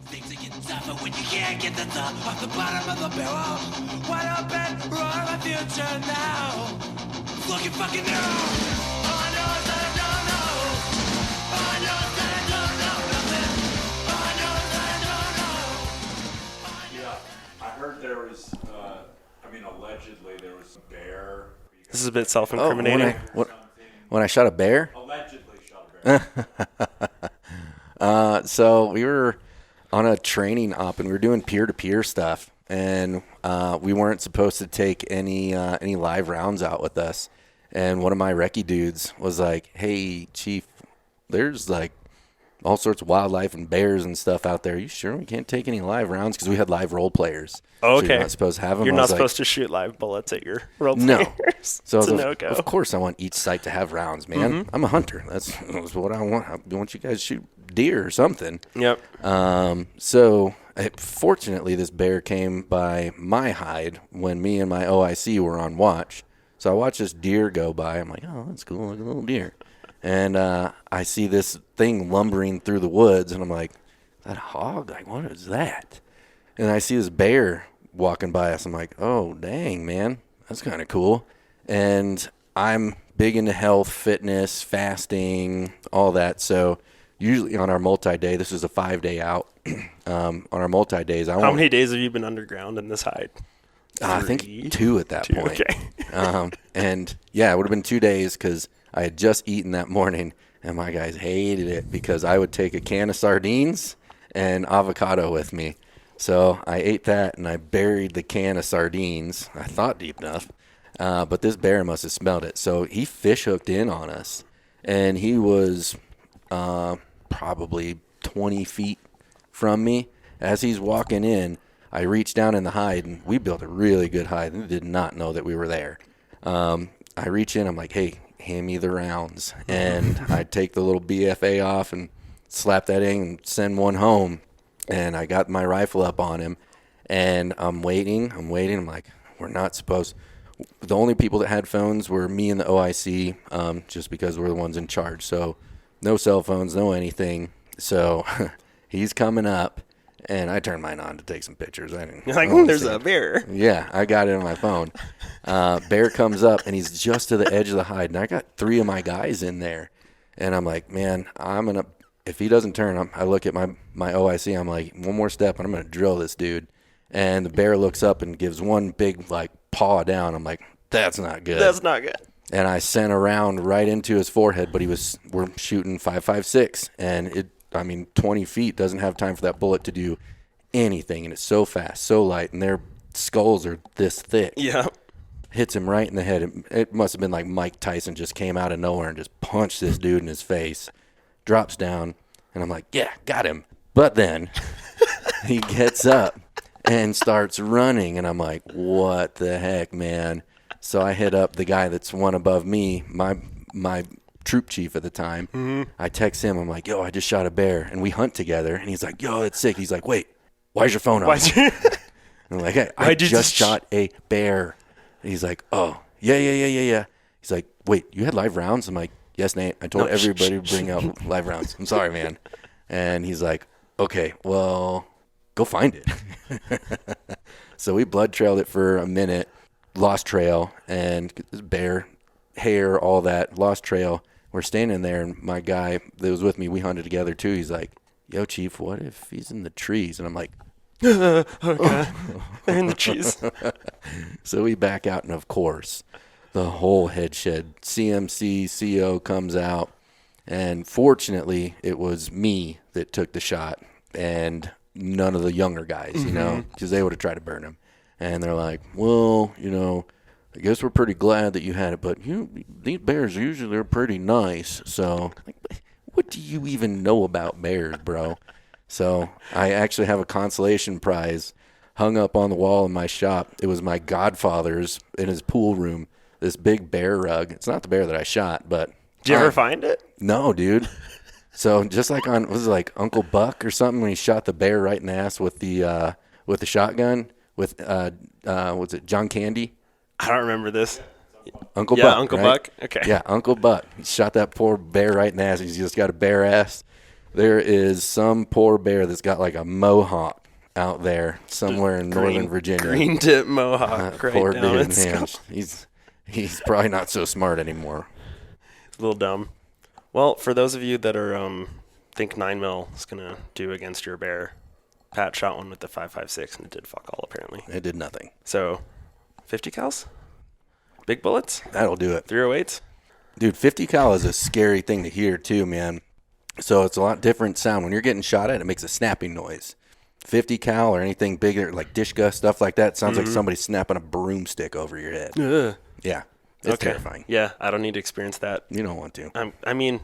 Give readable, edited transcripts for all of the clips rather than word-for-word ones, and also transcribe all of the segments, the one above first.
Things are getting tougher when you can't get the thought off the bottom of the barrel. Wide open, roar my future now. Looking fucking new. All I know is that I don't know. All I know is that I don't know nothing. All I know is that I don't know. Yeah, I heard there was, allegedly there was a bear. This is a bit self-incriminating. When I shot a bear? Allegedly shot a bear. So we were on a training op, and we were doing peer-to-peer stuff, and we weren't supposed to take any live rounds out with us. And one of my recce dudes was like, "Hey, Chief, there's like all sorts of wildlife and bears and stuff out there. Are you sure we can't take any live rounds?" Because we had live role players. Oh, okay. So you're not supposed to have them. You're not supposed to shoot live bullets at your role players. No. So it's a no-go. Of course I want each site to have rounds, man. Mm-hmm. I'm a hunter. That's what I want. I want you guys to shoot deer or something. Yep. Fortunately, this bear came by my hide when me and my OIC were on watch. So I watched this deer go by. I'm like, oh, that's cool, like a little deer. And I see this thing lumbering through the woods, and I'm like, that hog? Like, what is that? And I see this bear walking by us. I'm like, oh, dang, man. That's kind of cool. And I'm big into health, fitness, fasting, all that. So usually on our multi-day, this is a 5-day out. On our multi-days, How many days have you been underground in this hide? I think 2 at that point. Okay. And, yeah, it would have been 2 days because I had just eaten that morning, and my guys hated it because I would take a can of sardines and avocado with me. So I ate that, and I buried the can of sardines. I thought deep enough. But this bear must have smelled it. So he fish hooked in on us, and he was probably 20 feet from me. As he's walking in, I reached down in the hide, and we built a really good hide. They did not know that we were there. I reach in, I'm like, hey, hand me the rounds. And I take the little BFA off and slap that in and send one home. And I got my rifle up on him, and I'm waiting. I'm like, we're not supposed. The only people that had phones were me and the OIC, just because we're the ones in charge. So no cell phones, no anything. So he's coming up, and I turned mine on to take some pictures. You're like, there's a bear. Yeah, I got it on my phone. Bear comes up, and he's just to the edge of the hide, and I got 3 of my guys in there. And I'm like, man, if he doesn't turn, I look at my OIC, I'm like, one more step, and I'm going to drill this dude. And the bear looks up and gives one big, paw down. I'm like, that's not good. That's not good. And I sent a round right into his forehead, but we're shooting 5.56, and 20 feet doesn't have time for that bullet to do anything, and it's so fast, so light, and their skulls are this thick. Yeah. Hits him right in the head. It must have been like Mike Tyson just came out of nowhere and just punched this dude in his face. Drops down, and I'm like, yeah, got him. But then he gets up and starts running, and I'm like, what the heck, man? So I hit up the guy that's one above me, my troop chief at the time. Mm-hmm. I text him. I'm like, yo, I just shot a bear, and we hunt together. And he's like, yo, that's sick. He's like, wait, why's your phone off? I'm like, hey, I just shot a bear. And he's like, oh, yeah. He's like, wait, you had live rounds? I'm like, yes, Nate. I told everybody to bring out live rounds. I'm sorry, man. And he's like, okay, well, go find it. So we blood trailed it for a minute, lost trail, and bear, hair, all that, lost trail. We're standing there, and my guy that was with me, we hunted together too. He's like, yo, Chief, what if he's in the trees? And I'm like, oh, God. They're in the trees. So we back out, and of course, the whole head shed, CMC, CO comes out, and fortunately, it was me that took the shot, and none of the younger guys, because they would have tried to burn him. And they're like, well, I guess we're pretty glad that you had it, but these bears usually are pretty nice. So, what do you even know about bears, bro? So I actually have a consolation prize hung up on the wall in my shop. It was my godfather's in his pool room, this big bear rug. It's not the bear that I shot, but... Did you ever find it? No, dude. So just like was it like Uncle Buck or something when he shot the bear right in the ass with the shotgun with, was it John Candy? I don't remember this. Uncle Buck, Uncle right? Buck? Okay. Yeah, Uncle Buck. He shot that poor bear right in the ass. He's just got a bare ass. There is some poor bear that's got like a mohawk out there somewhere in Northern Virginia. Green tip mohawk right Poor down dude, its man. skull. He's probably not so smart anymore. A little dumb. Well, for those of you that are think 9mm is gonna do against your bear, Pat shot one with the 5.56 and it did fuck all apparently. It did nothing. So, 50 cals, big bullets, That'll do it. 308s. Dude, 50 cal is a scary thing to hear too, man. So it's a lot different sound. When you're getting shot at, it makes a snapping noise. 50 cal or anything bigger, like Dishka, stuff like that, sounds like somebody snapping a broomstick over your head. Ugh. Yeah, it's terrifying. Yeah, I don't need to experience that. You don't want to. I mean,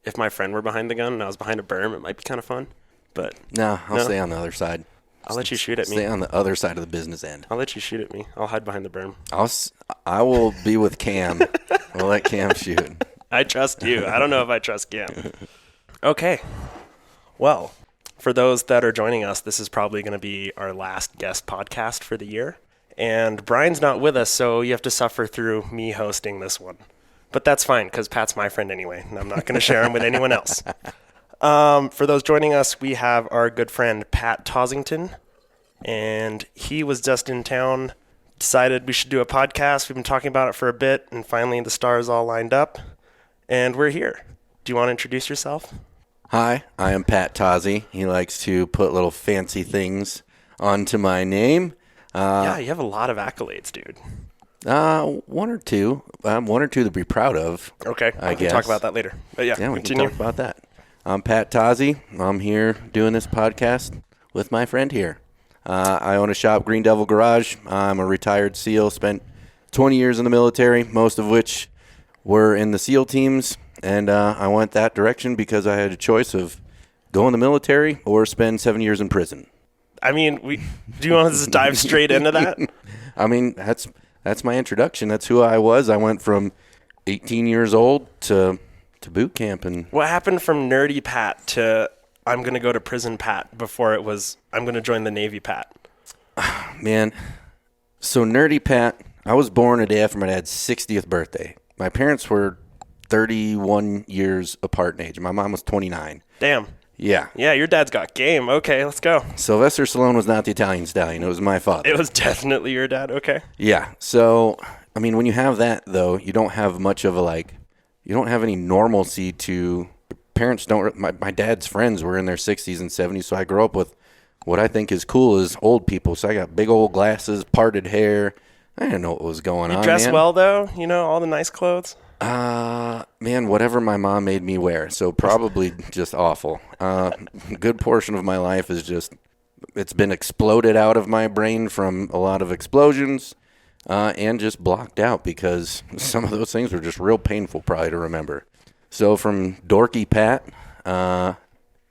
if my friend were behind the gun and I was behind a berm, it might be kind of fun. But No, I'll stay on the other side. I'll let you shoot at me. Stay on the other side of the business end. I'll let you shoot at me. I'll hide behind the berm. I will be with Cam. I'll let Cam shoot. I trust you. I don't know if I trust Cam. Okay. Well, for those that are joining us, this is probably going to be our last guest podcast for the year. And Brian's not with us, so you have to suffer through me hosting this one. But that's fine, because Pat's my friend anyway, and I'm not going to share him with anyone else. For those joining us, we have our good friend Pat Tozzington, and he was just in town, decided we should do a podcast. We've been talking about it for a bit, and finally the stars all lined up, and we're here. Do you want to introduce yourself? Hi, I am Pat Tozzi. He likes to put little fancy things onto my name. Yeah, you have a lot of accolades, dude. One or two. One or two to be proud of. Okay, I we can guess. talk about that later. But yeah, Yeah, we continue. can talk about that. I'm Pat Tozzi. I'm here doing this podcast with my friend here. I own a shop, Green Devil Garage. I'm a retired SEAL, spent 20 years in the military, most of which were in the SEAL teams. And I went that direction because I had a choice of go in the military or spend 7 years in prison. I mean, do you want to just dive straight into that? I mean, that's my introduction. That's who I was. I went from 18 years old to boot camp. And What happened from nerdy Pat to I'm going to go to prison Pat before it was I'm going to join the Navy Pat? man, so nerdy Pat, I was born a day after my dad's 60th birthday. My parents were 31 years apart in age. My mom was 29. Damn. Yeah. Yeah, your dad's got game. Okay, let's go. Sylvester Stallone was not the Italian stallion. It was my father. It was definitely your dad. Okay. Yeah. So, I mean, when you have that, though, you don't have much of a, you don't have any normalcy to, parents don't, my dad's friends were in their 60s and 70s, so I grew up with what I think is cool is old people. So I got big old glasses, parted hair. I didn't know what was going on, You dress man. well, though? You know, all the nice clothes? Man, whatever my mom made me wear. So probably just awful. Good portion of my life is just, it's been exploded out of my brain from a lot of explosions and just blocked out because some of those things were just real painful probably to remember. So from dorky Pat,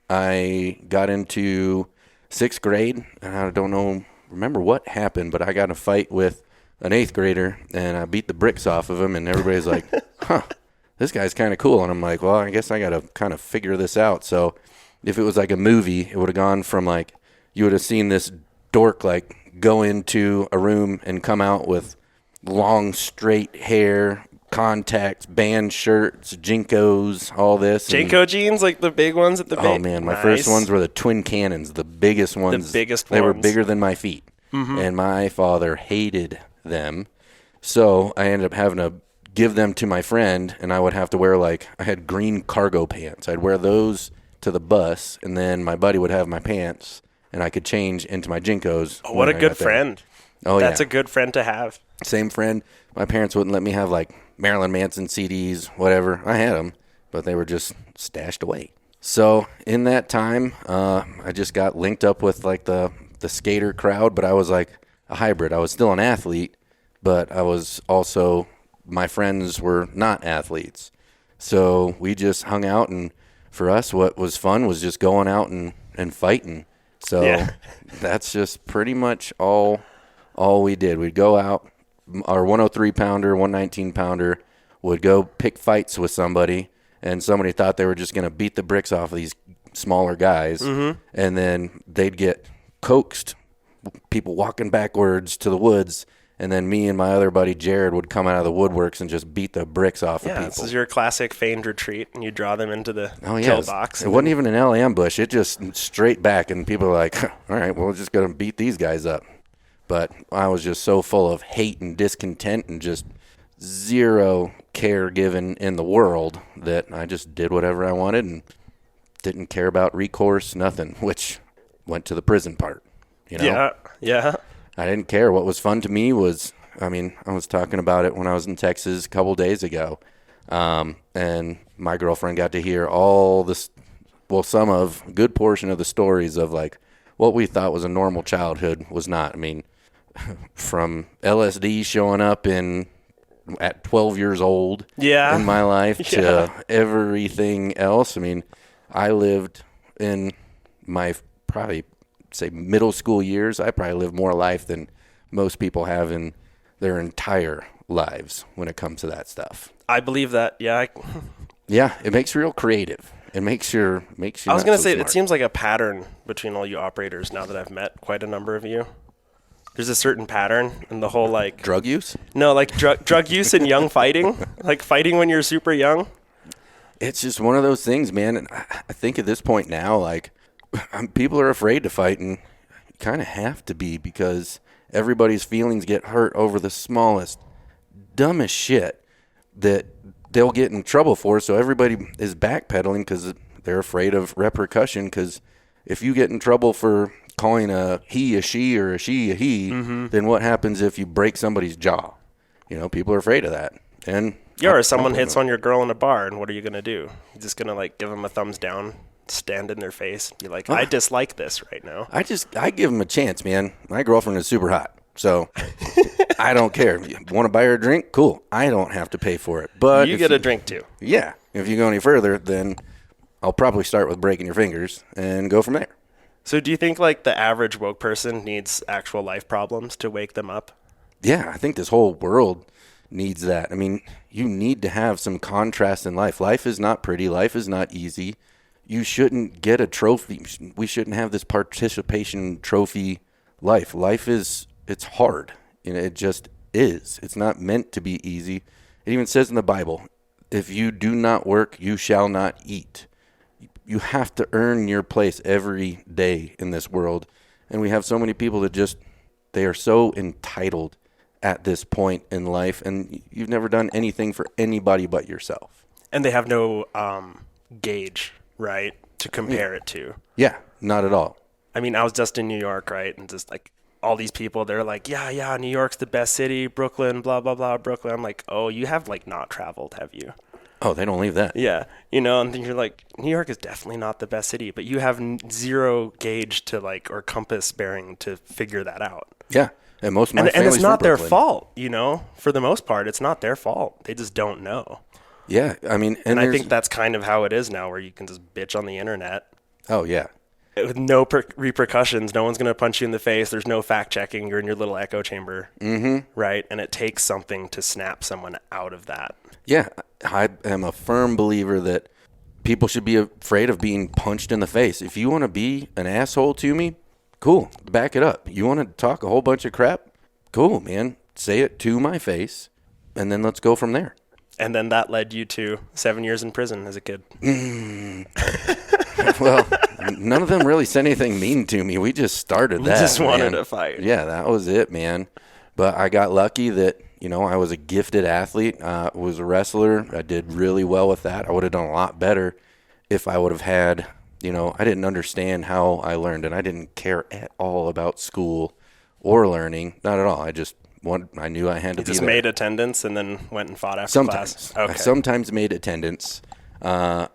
I got into 6th grade. And I don't remember what happened, but I got in a fight with an 8th grader, and I beat the bricks off of him, and everybody's like, huh, this guy's kind of cool. And I'm like, well, I guess I got to kind of figure this out. So if it was like a movie, it would have gone from like, you would have seen this dork like go into a room and come out with long, straight hair, contacts, band shirts, Jinkos, all this. Janko jeans, like the big ones at the Oh, man, my first ones were the twin cannons, the biggest ones. The biggest They were ones. bigger than my feet. Mm-hmm. And my father hated them. So I ended up having to give them to my friend, and I would have to wear I had green cargo pants. I'd wear those to the bus, and then my buddy would have my pants, and I could change into my Jinkos. Oh, what a good friend. Oh, That's yeah. a good friend to have. Same friend. My parents wouldn't let me have Marilyn Manson CDs, whatever. I had them, but they were just stashed away. So in that time, I just got linked up with the skater crowd, but I was like a hybrid. I was still an athlete, but I was also, my friends were not athletes. So we just hung out, and for us, what was fun was just going out and fighting. So Yeah. that's just pretty much all we did. We'd go out, our 103-pounder, 119-pounder would go pick fights with somebody, and somebody thought they were just going to beat the bricks off of these smaller guys, and then they'd get coaxed, people walking backwards to the woods, And then me and my other buddy Jared would come out of the woodworks and just beat the bricks off of Yeah, people. this is your classic feigned retreat, and you draw them into the Oh, kill yeah. box. It wasn't even an alley ambush. It just straight back, and people were like, all right, well, we're just going to beat these guys up. But I was just so full of hate and discontent and just zero care given in the world that I just did whatever I wanted and didn't care about recourse, nothing, which went to the prison part. You know? Yeah. I didn't care. What was fun to me was, I was talking about it when I was in Texas a couple days ago, and my girlfriend got to hear all this, some of, a good portion of the stories of, like, what we thought was a normal childhood was not. I mean, from LSD showing up at 12 years old in my life to everything else. I mean, I lived in my probably say middle school years. I probably lived more life than most people have in their entire lives when it comes to that stuff. I believe that. Yeah. Yeah, it makes you real creative. It makes you. I was going to say, smart. it seems like a pattern between all you operators now that I've met quite a number of you. There's a certain pattern in the whole, like... Drug use? No, like drug use and young fighting. Like fighting when you're super young. It's just one of those things, man. And I think at this point now, like, people are afraid to fight, and you kind of have to be, because everybody's feelings get hurt over the smallest, dumbest shit that they'll get in trouble for. So everybody is backpedaling because they're afraid of repercussion, because if you get in trouble for calling a he a she or a she a he, then what happens if you break somebody's jaw? You know, people are afraid of that. And yeah, or someone hits on your girl in a bar, and what are you going to do? You're just going to, like, give them a thumbs down, stand in their face, be like, I dislike this right now. I give them a chance, man. My girlfriend is super hot, so I don't care. You want to buy her a drink? Cool. I don't have to pay for it. But you get a drink too. Yeah. If you go any further, then I'll probably start with breaking your fingers and go from there. So do you think, like, the average woke person needs actual life problems to wake them up? Yeah, I think this whole world needs that. I mean, you need to have some contrast in life. Life is not pretty. Life is not easy. You shouldn't get a trophy. We shouldn't have this participation trophy life. Life is, it's hard. You know, it just is. It's not meant to be easy. It even says in the Bible, if you do not work, you shall not eat. You have to earn your place every day in this world. And we have so many people that just, they are so entitled at this point in life, and you've never done anything for anybody but yourself. And they have no gauge, right, to compare it to. Yeah, not at all. I mean, I was just in New York, right, and just, like, all these people, they're like, yeah, New York's the best city, Brooklyn, blah, blah, blah, Brooklyn. I'm like, oh, you have, like, not traveled, have you? Oh, they don't leave that. Yeah, you know, and then you're like, New York is definitely not the best city, but you have zero gauge to, like, or compass bearing to figure that out. Yeah, and most of my and family's it's not from their Brooklyn. fault, you know. For the most part, it's not their fault. They just don't know. Yeah, I mean, and I think that's kind of how it is now, where you can just bitch on the internet. Oh yeah. With no repercussions. No one's going to punch you in the face. There's no fact checking. You're in your little echo chamber, right? And it takes something to snap someone out of that. Yeah, I am a firm believer that people should be afraid of being punched in the face. If you want to be an asshole to me, cool, back it up. You want to talk a whole bunch of crap? Cool, man. Say it to my face, and then let's go from there. And then that led you to 7 years in prison as a kid. Well, none of them really said anything mean to me. We just started that. Just wanted man. to fight. Yeah, that was it, man. But I got lucky that, you know, I was a gifted athlete. Was a wrestler. I did really well with that. I would have done a lot better if I would have had, you know, I didn't understand how I learned, and I didn't care at all about school or learning. Not at all. I knew I had to be there. Just made attendance and then went and fought after Sometimes. class? Okay. I sometimes made attendance. I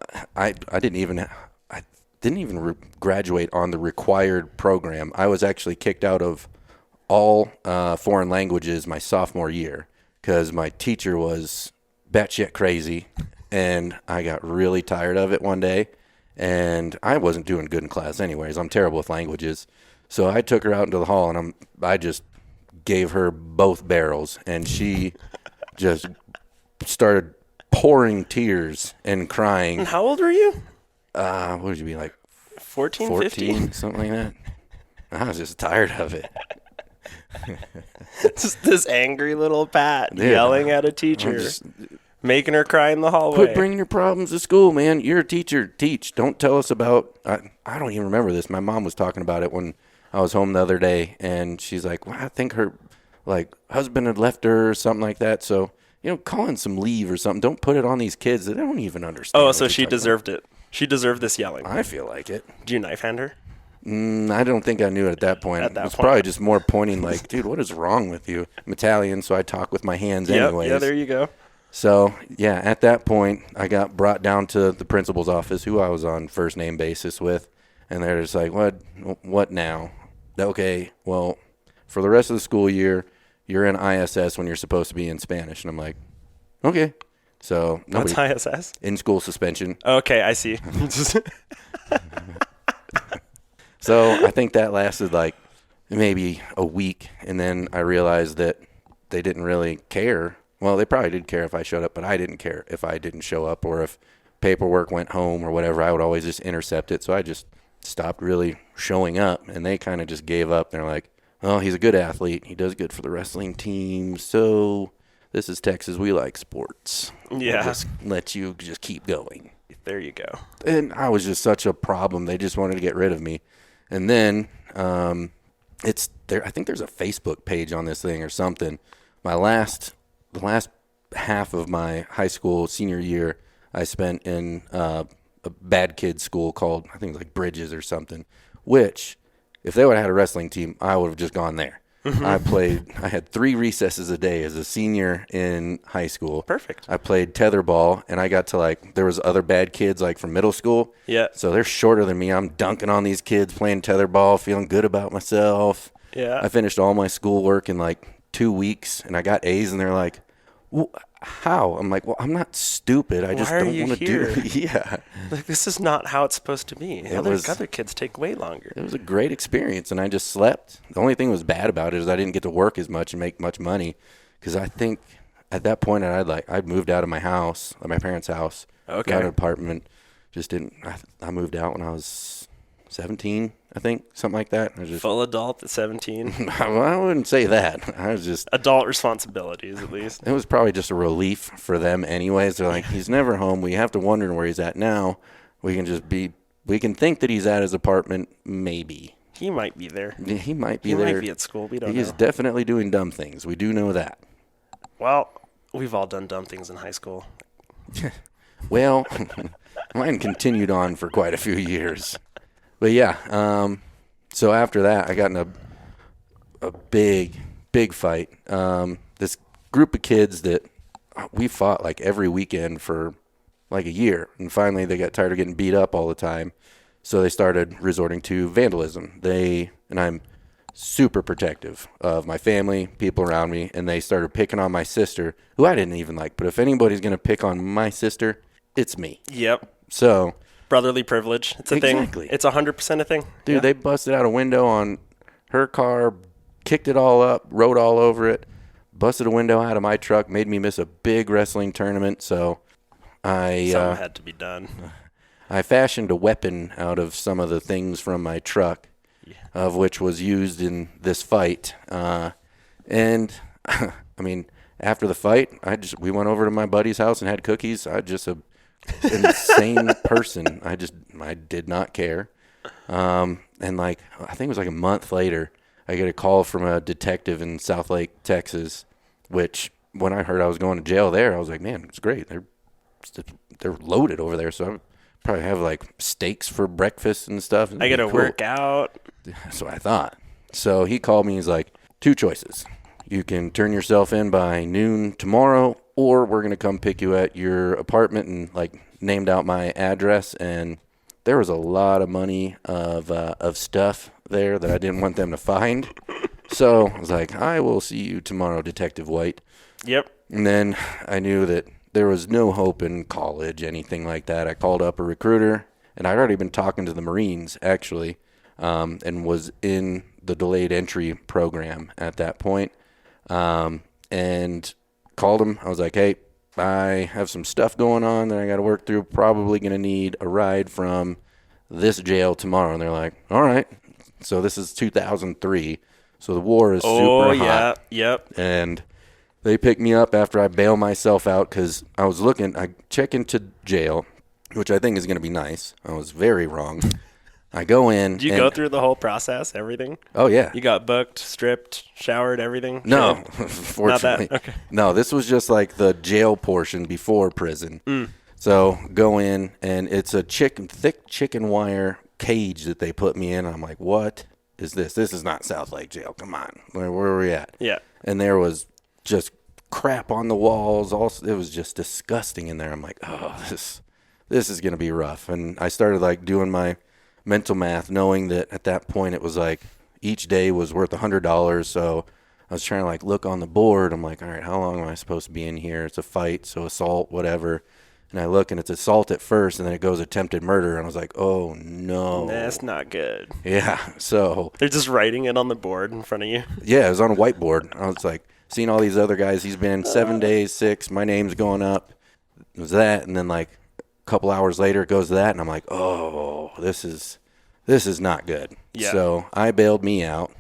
didn't even graduate on the required program. I was actually kicked out of all foreign languages my sophomore year because my teacher was batshit crazy, and I got really tired of it one day, and I wasn't doing good in class anyways. I'm terrible with languages. So I took her out into the hall, and I just gave her both barrels, and she just started pouring tears and crying. And how old were you? What would you be, like 14, 15? something like that? I was just tired of it. Just this angry little Pat yelling at a teacher, making her cry in the hallway. Quit bringing your problems to school, man. You're a teacher. Teach. Don't tell us about. I don't even remember this. My mom was talking about it when I was home the other day, and she's like, well, I think her husband had left her or something like that. So, call in some leave or something. Don't put it on these kids. They don't even understand. Oh, so she deserved it. She deserved this yelling. I feel like it. Do you knife hand her? I don't think I knew it at that point. It was probably just more pointing like, dude, what is wrong with you? I'm Italian, so I talk with my hands anyways. Yeah, there you go. So, yeah, at that point, I got brought down to the principal's office, who I was on first name basis with, and they're just like, what now? Okay, well, for the rest of the school year, you're in ISS when you're supposed to be in Spanish. And I'm like, okay. So, what's ISS? In-school suspension. Okay, I see. So I think that lasted like maybe a week, and then I realized that they didn't really care. Well, they probably did care if I showed up, but I didn't care if I didn't show up, or if paperwork went home or whatever. I would always just intercept it. So I just stopped really showing up, and they kind of just gave up. They're like, well, he's a good athlete. He does good for the wrestling team. So this is Texas. We like sports. Yeah. We'll just let you just keep going. There you go. And I was just such a problem. They just wanted to get rid of me. And then it's there. I think there's a Facebook page on this thing or something. The last half of my high school senior year, I spent in a bad kid school called, I think it was like Bridges or something, which if they would have had a wrestling team, I would have just gone there. I had 3 recesses a day as a senior in high school. Perfect. I played tetherball, and I got to there was other bad kids from middle school. Yeah. So they're shorter than me. I'm dunking on these kids, playing tetherball, feeling good about myself. Yeah. I finished all my schoolwork in 2 weeks, and I got A's, and they're like, well, how? I'm like, well, I'm not stupid. I just don't want to do it. Yeah. This is not how it's supposed to be. Other kids take way longer. It was a great experience, and I just slept. The only thing that was bad about it is I didn't get to work as much and make much money, because I think at that point I'd moved out of my house, my parents' house. Okay. Got an apartment. I moved out when I was 17, I think, something like that. I was just full adult at 17. Well, I wouldn't say that. I was just adult responsibilities, at least. It was probably just a relief for them anyways. They're like, he's never home. We have to wonder where he's at now. We can think that he's at his apartment, maybe. He might be there. Yeah, he might be there. He might be at school. We don't know. He is definitely doing dumb things. We do know that. Well, we've all done dumb things in high school. Well, mine continued on for quite a few years. But yeah, so after that, I got in a big fight. This group of kids that we fought every weekend for a year, and finally they got tired of getting beat up all the time, so they started resorting to vandalism. And I'm super protective of my family, people around me, and they started picking on my sister, who I didn't even like. But if anybody's gonna pick on my sister, it's me. Yep. So. Brotherly privilege. It's a thing. Exactly. It's 100% a thing. Dude, yeah. They busted out a window on her car, kicked it all up, rode all over it, busted a window out of my truck, made me miss a big wrestling tournament. So something had to be done. I fashioned a weapon out of some of the things from my truck, of which was used in this fight. And I mean, after the fight, we went over to my buddy's house and had cookies. Insane person. I did not care. And I think it was a month later, I get a call from a detective in Southlake, Texas, which when I heard I was going to jail there, I was like, man, it's great. They're loaded over there. So I probably have steaks for breakfast and stuff. I get to work out. That's what I thought. So he called me. He's like, 2 choices. You can turn yourself in by noon tomorrow, or we're going to come pick you at your apartment, and named out my address. And there was a lot of money of stuff there that I didn't want them to find. So I was like, I will see you tomorrow, Detective White. Yep. And then I knew that there was no hope in college, anything like that. I called up a recruiter, and I'd already been talking to the Marines, actually, and was in the delayed entry program at that point. And called him. I was like, hey, I have some stuff going on that I got to work through. Probably going to need a ride from this jail tomorrow. And they're like, all right. So this is 2003. So the war is Oh, super hot. Yep. And they picked me up after I bail myself out because I check into jail, which I think is going to be nice. I was very wrong. I go in. Did you go through the whole process, everything? Oh, yeah. You got booked, stripped, showered, everything? No, Shaved? fortunately. Not that? Okay. No, this was just like the jail portion before prison. So go in, and it's a thick chicken wire cage that they put me in. I'm like, what is this? This is not South Lake Jail. Come on. Where are we at? Yeah. And there was just crap on the walls. Also, it was just disgusting in there. I'm like, oh, this is going to be rough. And I started like doing my mental math, knowing that at that point it was like each day was worth $100. So I was trying to like look on the board. I'm like, all right, how long am I supposed to be in here? It's a fight, so assault, whatever. And I look, and it's assault at first, and then it goes attempted murder. And I was like, oh, no. That's not good. Yeah, so. They're just writing it on the board in front of you. Yeah, it was on a whiteboard. I was like, seeing all these other guys. He's been in 7 days, 6. My name's going up. It was that, and then like a couple hours later, it goes to that, and I'm like, oh, this is not good. Yeah. So I bailed me out.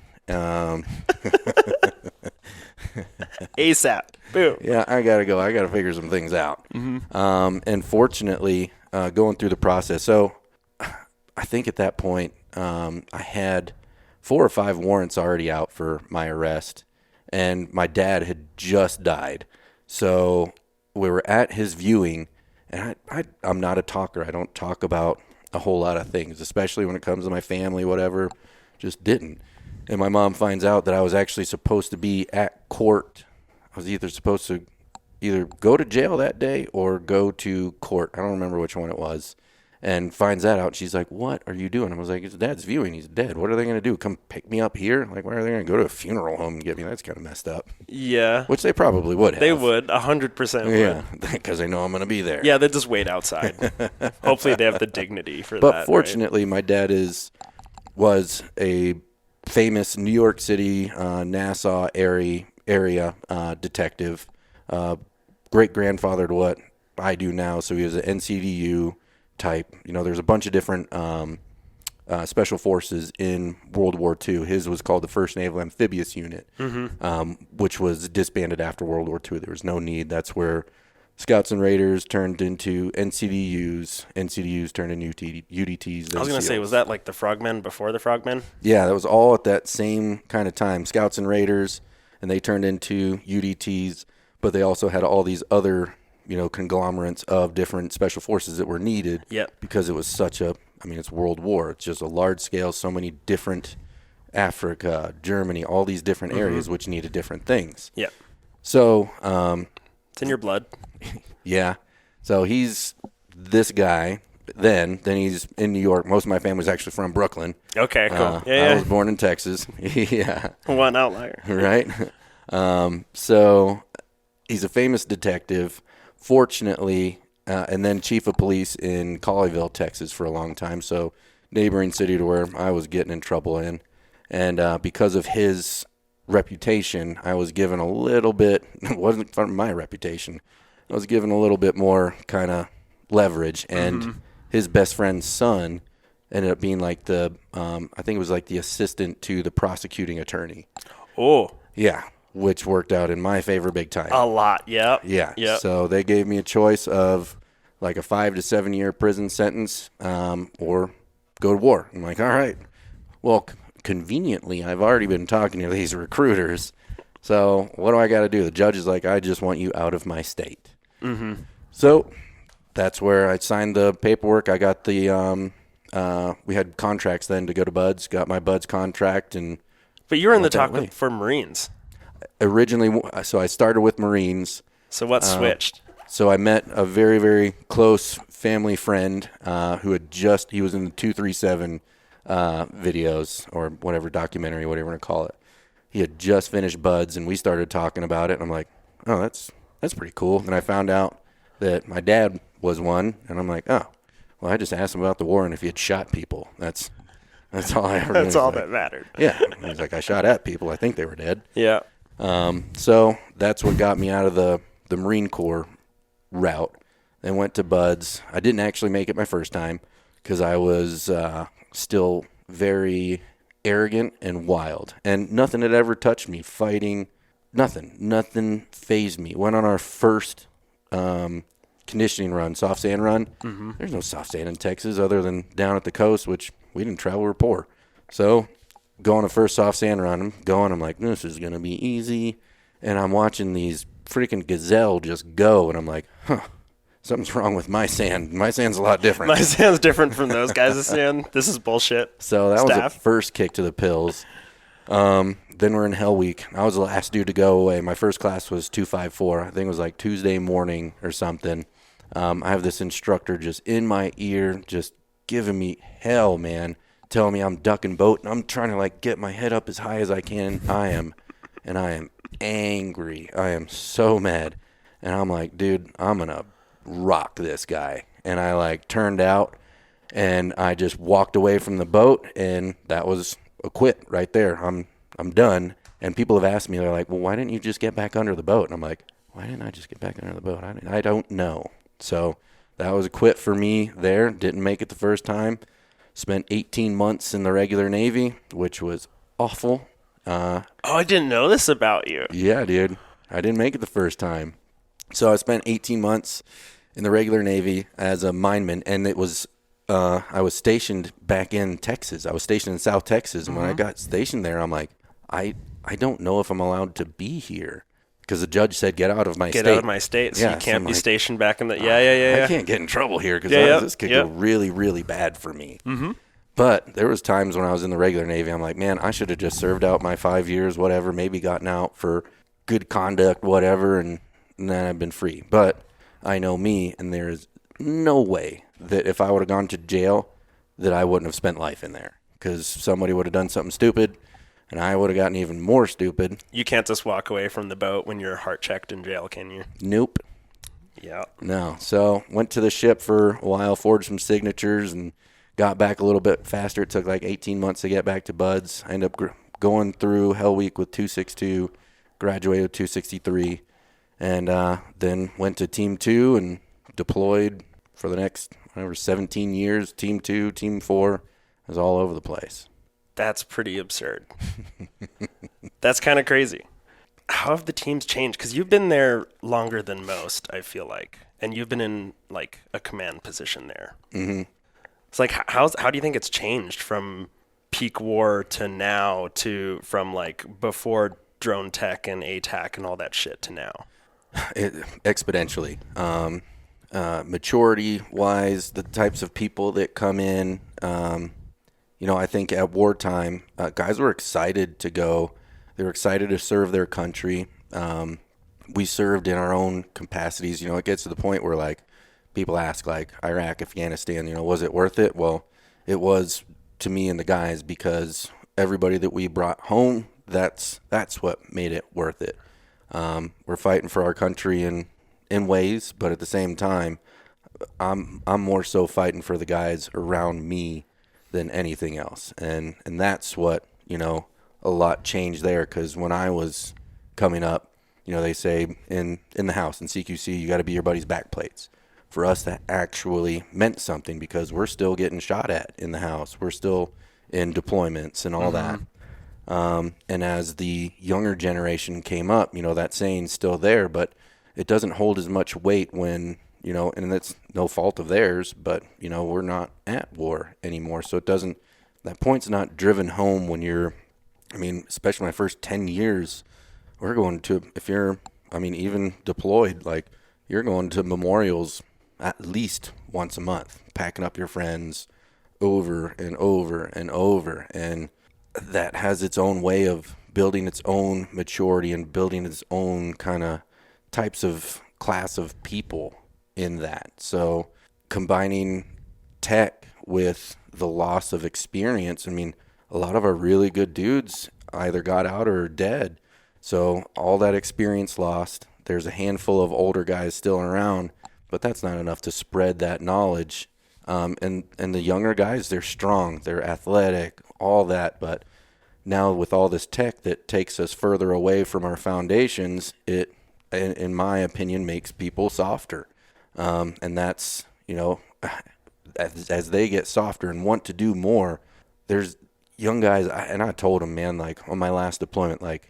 ASAP. Boom. Yeah, I gotta go. I gotta figure some things out. And fortunately, going through the process. So I think at that point, I had 4 or 5 warrants already out for my arrest, and my dad had just died. So we were at his viewing, and I'm not a talker. I don't talk about a whole lot of things, especially when it comes to my family, whatever. Just didn't. And my mom finds out that I was actually supposed to be at court. I was either supposed to go to jail that day or go to court. I don't remember which one it was. And finds that out. She's like, what are you doing? I was like, it's Dad's viewing. He's dead. What are they going to do? Come pick me up here? Like, why are they going to go to a funeral home and get me? That's kind of messed up. Yeah. Which they probably would have. They would. 100% would. Yeah, because they know I'm going to be there. Yeah, they just wait outside. Hopefully they have the dignity for that. But fortunately, my dad was a famous New York City, Nassau area detective, great-grandfather to what I do now. So he was an NCDU type. You know, there's a bunch of different special forces in World War II. His was called the 1st Naval Amphibious Unit, which was disbanded after World War II. There was no need. That's where Scouts and Raiders turned into NCDUs. NCDUs turned into UDTs. I was going to say, was that like the Frogmen before the Frogmen? Yeah, that was all at that same kind of time. Scouts and Raiders, and they turned into UDTs, but they also had all these other, conglomerates of different special forces that were needed. Yep. Because it was it's World War. It's just a large scale, so many different Africa, Germany, all these different areas which needed different things. Yep. So, it's in your blood. Yeah. So he's this guy. Then he's in New York. Most of my family's actually from Brooklyn. Okay, cool. I was born in Texas. Yeah. One outlier. Right? So he's a famous detective, fortunately, and then chief of police in Colleyville, Texas for a long time. So neighboring city to where I was getting in trouble in. And because of his reputation, I was given a little bit, it wasn't from my reputation, I was given a little bit more kind of leverage. And his best friend's son ended up being like I think it was like the assistant to the prosecuting attorney. Oh. Yeah, which worked out in my favor big time. A lot, yep. Yeah. Yep. So they gave me a choice of like a 5 to 7 year prison sentence or go to war. I'm like, all right. Well, conveniently, I've already been talking to these recruiters. So what do I got to do? The judge is like, I just want you out of my state. So that's where I signed the paperwork. I got the we had contracts then to go to Buds. Got my Buds contract, and but you were in the talk for Marines. Originally, so I started with Marines. So what switched? So I met a very, very close family friend who he was in the 237 videos or whatever documentary, whatever you want to call it. He had just finished Buds, and we started talking about it. And I'm like, oh, that's pretty cool. And I found out that my dad was one, and I'm like, oh, well, I just asked him about the war and if he had shot people. That's all I ever. That's all that mattered. Yeah, he's like, I shot at people. I think they were dead. Yeah. So that's what got me out of the Marine Corps route. Then went to Buds. I didn't actually make it my first time because I was still very arrogant and wild. And nothing had ever touched me. Fighting, nothing fazed me. Went on our first conditioning run, soft sand run. Mm-hmm. There's no soft sand in Texas other than down at the coast, which we didn't travel, we were poor. So go on the first soft sand run. I'm like, this is going to be easy. And I'm watching these freaking gazelle just go. And I'm like, something's wrong with my sand. My sand's a lot different. My sand's different from those guys' sand. This is bullshit. So that was the first kick to the pills. Then we're in Hell Week. I was the last dude to go away. My first class was 254. I think it was like Tuesday morning or something. I have this instructor just in my ear, just giving me hell, man, telling me I'm ducking boat, and I'm trying to like get my head up as high as I can. I am angry. I am so mad. And I'm like, dude, I'm going to rock this guy. And I like turned out and I just walked away from the boat, and that was a quit right there. I'm done. And people have asked me, they're like, well, why didn't you just get back under the boat? And I'm like, why didn't I just get back under the boat? I don't know. So that was a quit for me there. Didn't make it the first time. Spent 18 months in the regular Navy, which was awful. I didn't know this about you. Yeah, dude. I didn't make it the first time. So I spent 18 months in the regular Navy as a mineman, and it was I was stationed back in Texas. I was stationed in South Texas, and when I got stationed there, I'm like, I don't know if I'm allowed to be here because the judge said get out of my state. Get out of my state, so you can't be stationed back in the... Yeah. I can't get in trouble here because this could go really, really bad for me. Mm-hmm. But there was times when I was in the regular Navy, I'm like, man, I should have just served out my 5 years, whatever, maybe gotten out for good conduct, whatever, and then I've been free. But I know me, and there is no way that if I would have gone to jail that I wouldn't have spent life in there because somebody would have done something stupid, and I would have gotten even more stupid. You can't just walk away from the boat when you're heart checked in jail, can you? Nope. Yeah. No. So went to the ship for a while, forged some signatures, and got back a little bit faster. It took like 18 months to get back to Buds. I ended up going through Hell Week with 262, graduated with 263, and then went to Team 2 and deployed for the next, 17 years. Team 2, Team 4. I was all over the place. That's pretty absurd. That's kind of crazy. How have the teams changed? Because you've been there longer than most, I feel like. And you've been in, like, a command position there. Mm-hmm. It's like, how do you think it's changed from peak war to now to from, like, before drone tech and ATAC and all that shit to now? Exponentially. Maturity-wise, the types of people that come in, I think at wartime, guys were excited to go. They were excited to serve their country. We served in our own capacities. It gets to the point where, like, people ask, like, Iraq, Afghanistan, was it worth it? Well, it was to me and the guys because everybody that we brought home, that's what made it worth it. We're fighting for our country in ways, but at the same time, I'm more so fighting for the guys around me than anything else. And that's what, a lot changed there because when I was coming up, they say in the house, in CQC, you got to be your buddy's backplates. For us, that actually meant something because we're still getting shot at in the house. We're still in deployments and all that. And as the younger generation came up, that saying's still there, but it doesn't hold as much weight when, and that's no fault of theirs, but, we're not at war anymore. So that point's not driven home when especially my first 10 years, we're going to, even deployed, like, you're going to memorials at least once a month, packing up your friends over and over and over. And that has its own way of building its own maturity and building its own kind of types of class of people in that. So combining tech with the loss of experience, a lot of our really good dudes either got out or are dead. So all that experience lost. There's a handful of older guys still around, but that's not enough to spread that knowledge. And the younger guys, they're strong, they're athletic, all that. But now with all this tech that takes us further away from our foundations, it, in my opinion, makes people softer. And that's, as they get softer and want to do more, young guys, and I told them, man, like on my last deployment, like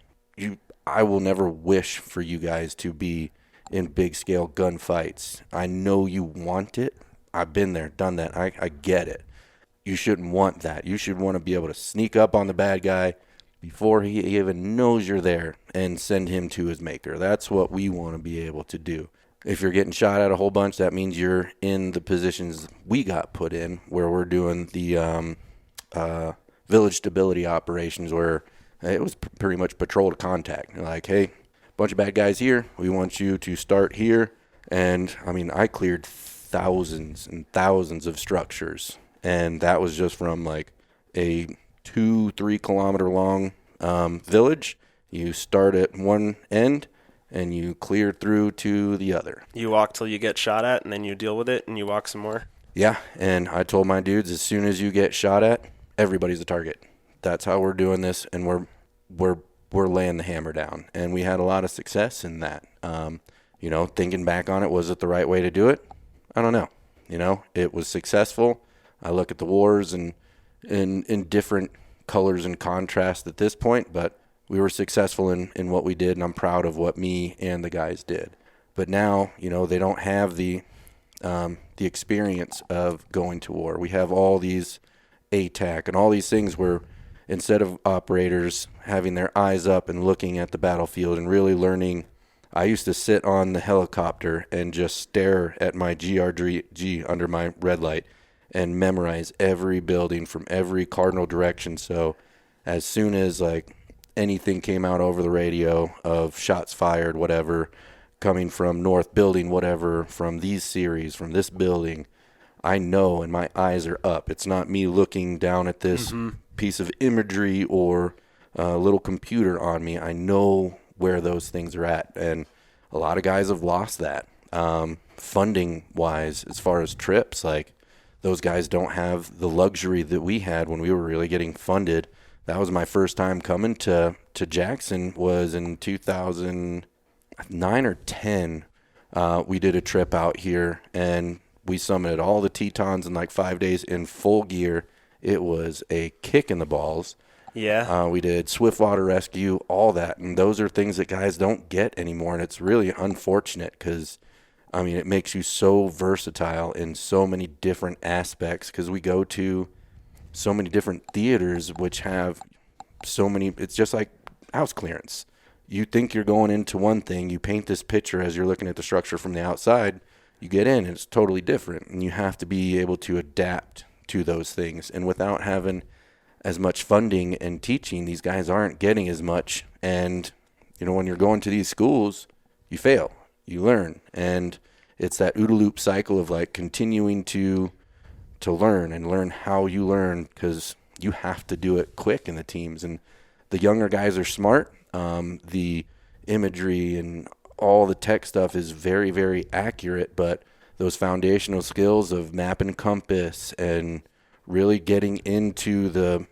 I will never wish for you guys to be in big scale gunfights. I know you want it. I've been there, done that. I get it. You shouldn't want that. You should want to be able to sneak up on the bad guy before he even knows you're there and send him to his maker. That's what we want to be able to do. If you're getting shot at a whole bunch, that means you're in the positions we got put in, where we're doing the village stability operations, where it was pretty much patrol to contact. Like, hey, bunch of bad guys here. We want you to start here. And, I mean, I cleared thousands and thousands of structures. And that was just from, like, a 2-3 kilometer long village. You start at one end, and you clear through to the other. You walk till you get shot at, and then you deal with it, and you walk some more? Yeah, and I told my dudes, as soon as you get shot at, everybody's a target. That's how we're doing this, and we're laying the hammer down. And we had a lot of success in that. You know, thinking back on it, was it the right way to do it? I don't know. You know, it was successful. I look at the wars and in different colors and contrast at this point, but we were successful in what we did, and I'm proud of what me and the guys did. But now, you know, they don't have the experience of going to war. We have all these ATAC and all these things where instead of operators having their eyes up and looking at the battlefield and really learning, I used to sit on the helicopter and just stare at my GRG under my red light and memorize every building from every cardinal direction. So as soon as like anything came out over the radio of shots fired, whatever, coming from north building, whatever, from these series, from this building, I know and my eyes are up. It's not me looking down at this piece of imagery or a little computer on me. I know where those things are at. And a lot of guys have lost that. Funding wise, as far as trips, like those guys don't have the luxury that we had when we were really getting funded. That was my first time coming to Jackson, was in 2009 or 10. We did a trip out here and we summited all the Tetons in like 5 days in full gear. It was a kick in the balls. Yeah. We did swiftwater rescue, all that. And those are things that guys don't get anymore. And it's really unfortunate because, I mean, it makes you so versatile in so many different aspects, because we go to so many different theaters which have so many. It's just like house clearance. You think you're going into one thing. You paint this picture as you're looking at the structure from the outside. You get in, and it's totally different. And you have to be able to adapt to those things. And without having as much funding and teaching, these guys aren't getting as much. And, you know, when you're going to these schools, you fail, you learn. And it's that OODA loop cycle of like continuing to learn and learn how you learn, because you have to do it quick in the teams. And the younger guys are smart. The imagery and all the tech stuff is very, very accurate, but those foundational skills of map and compass and really getting into the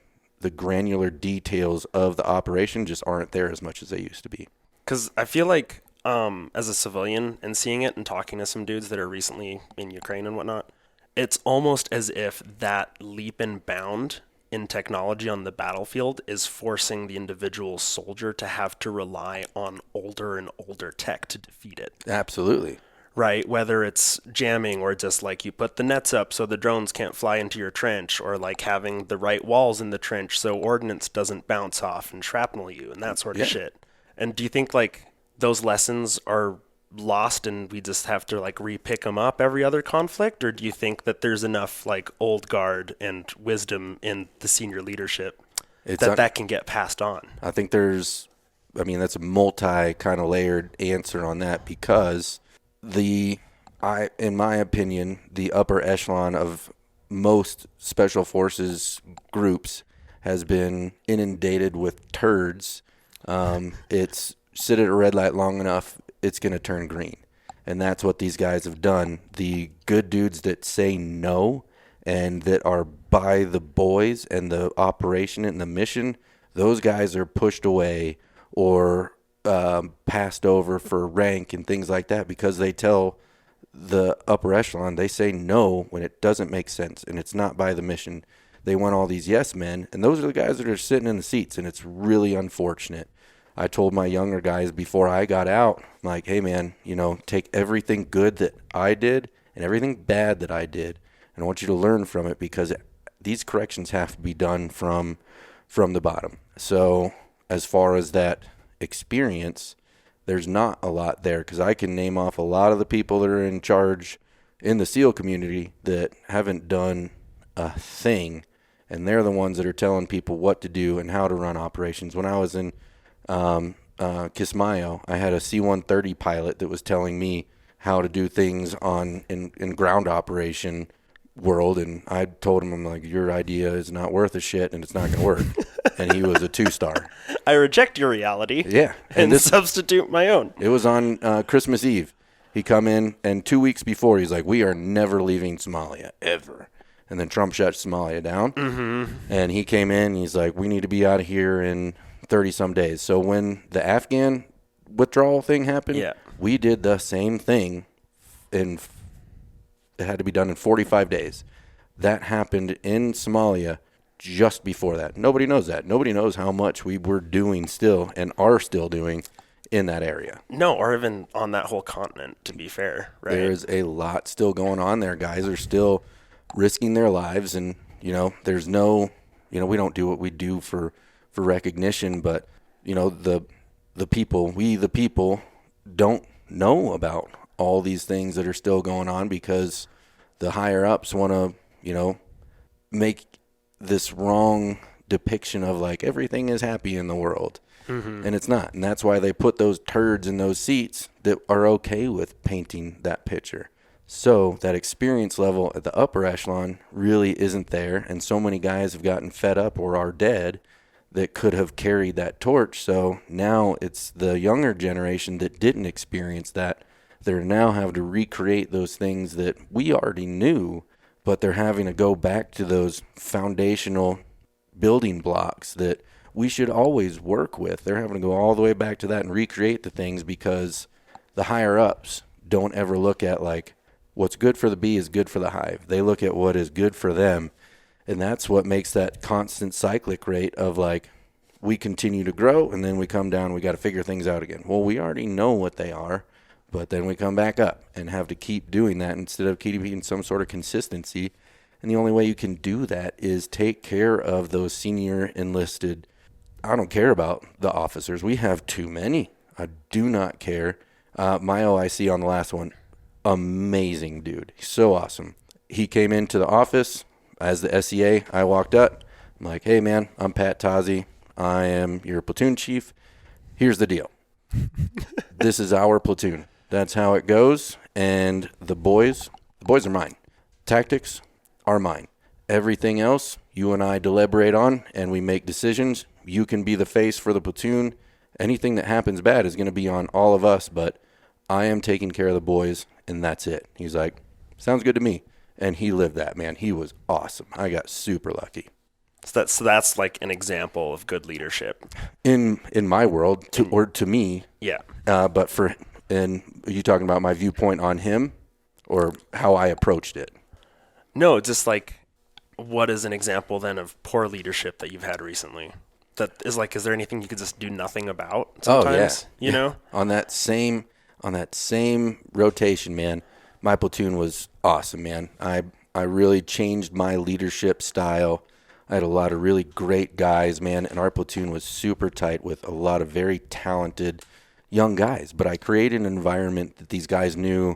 granular details of the operation just aren't there as much as they used to be. Because I feel like as a civilian and seeing it and talking to some dudes that are recently in Ukraine and whatnot, it's almost as if that leap and bound in technology on the battlefield is forcing the individual soldier to have to rely on older and older tech to defeat it. Absolutely. Right, whether it's jamming or just like you put the nets up so the drones can't fly into your trench, or like having the right walls in the trench so ordnance doesn't bounce off and shrapnel you and that sort of shit. And do you think like those lessons are lost and we just have to like re-pick them up every other conflict, or do you think that there's enough like old guard and wisdom in the senior leadership that can get passed on? I think that's a multi kind of layered answer on that, because in my opinion, the upper echelon of most special forces groups has been inundated with turds. It's sit at a red light long enough, it's going to turn green. And that's what these guys have done. The good dudes that say no and that are by the boys and the operation and the mission, those guys are pushed away or passed over for rank and things like that, because they tell the upper echelon, they say no when it doesn't make sense and it's not by the mission. they want all these yes men, and those are the guys that are sitting in the seats, and it's really unfortunate. I told my younger guys before I got out, I'm like, hey man, take everything good that I did and everything bad that I did, and I want you to learn from it, because these corrections have to be done from the bottom. So as far as that experience, there's not a lot there, because I can name off a lot of the people that are in charge in the SEAL community that haven't done a thing, and they're the ones that are telling people what to do and how to run operations. When I was in Kismayo, I had a C-130 pilot that was telling me how to do things in ground operation world, and I told him, I'm like, your idea is not worth a shit and it's not going to work. And he was a 2-star. I reject your reality. Yeah. And substitute my own. It was on Christmas Eve. He come in, and 2 weeks before, he's like, we are never leaving Somalia, ever. And then Trump shut Somalia down. Mm-hmm. And he came in, and he's like, we need to be out of here in 30-some days. So when the Afghan withdrawal thing happened, we did the same thing. It had to be done in 45 days. That happened in Somalia just before that. Nobody knows that. Nobody knows how much we were doing still and are still doing in that area. No, or even on that whole continent, to be fair, right? There's a lot still going on there. Guys are still risking their lives, and, there's no, we don't do what we do for recognition, but, the people don't know about all these things that are still going on, because the higher ups want to, make this wrong depiction of like everything is happy in the world. Mm-hmm. And it's not. And that's why they put those turds in those seats that are okay with painting that picture. So that experience level at the upper echelon really isn't there. And so many guys have gotten fed up or are dead that could have carried that torch. So now it's the younger generation that didn't experience that. They're now having to recreate those things that we already knew, but they're having to go back to those foundational building blocks that we should always work with. They're having to go all the way back to that and recreate the things, because the higher ups don't ever look at like what's good for the bee is good for the hive. They look at what is good for them. And that's what makes that constant cyclic rate of like, we continue to grow and then we come down, we got to figure things out again. Well, we already know what they are, but then we come back up and have to keep doing that instead of keeping some sort of consistency. And the only way you can do that is take care of those senior enlisted. I don't care about the officers. We have too many. I do not care. My OIC on the last one, amazing dude. He's so awesome. He came into the office as the SEA. I walked up. I'm like, hey, man, I'm Pat Tozzi. I am your platoon chief. Here's the deal. This is our platoon. That's how it goes. And the boys are mine. Tactics are mine. Everything else, you and I deliberate on, and we make decisions. You can be the face for the platoon. Anything that happens bad is going to be on all of us, but I am taking care of the boys, and that's it. He's like, sounds good to me. And he lived that, man. He was awesome. I got super lucky. So that's like an example of good leadership. In my world, to me. Yeah. But are you talking about my viewpoint on him or how I approached it? No, just like, what is an example then of poor leadership that you've had recently? That is like, is there anything you could just do nothing about sometimes? Oh, yeah. You know? On that same rotation, man, my platoon was awesome, man. I really changed my leadership style. I had a lot of really great guys, man, and our platoon was super tight with a lot of very talented young guys. But I created an environment that these guys knew,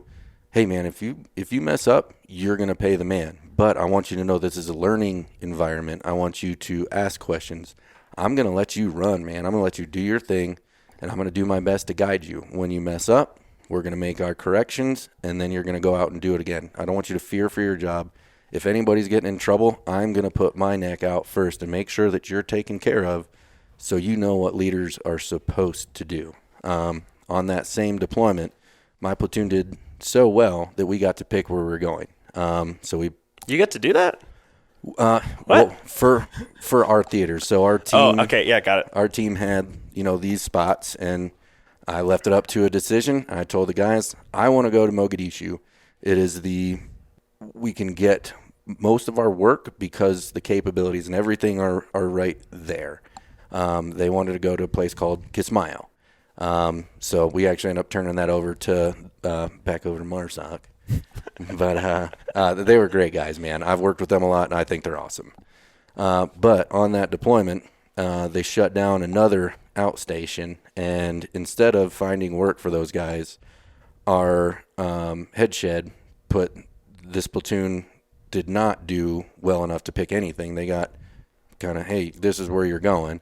hey, man, if you mess up, you're going to pay the man. But I want you to know this is a learning environment. I want you to ask questions. I'm going to let you run, man. I'm going to let you do your thing, and I'm going to do my best to guide you. When you mess up, we're going to make our corrections, and then you're going to go out and do it again. I don't want you to fear for your job. If anybody's getting in trouble, I'm going to put my neck out first and make sure that you're taken care of so you know what leaders are supposed to do. On that same deployment, my platoon did so well that we got to pick where we were going. You get to do that? Well, for our theater. So our team. Oh, okay, yeah, got it. Our team had these spots, and I left it up to a decision. I told the guys, I want to go to Mogadishu. It is we can get most of our work because the capabilities and everything are right there. They wanted to go to a place called Kismayo. So we actually ended up turning that over to back over to Marsoc. But they were great guys, man. I've worked with them a lot, and I think they're awesome. But on that deployment, they shut down another outstation, and instead of finding work for those guys, our head shed put this platoon did not do well enough to pick anything. They got kind of, hey, this is where you're going.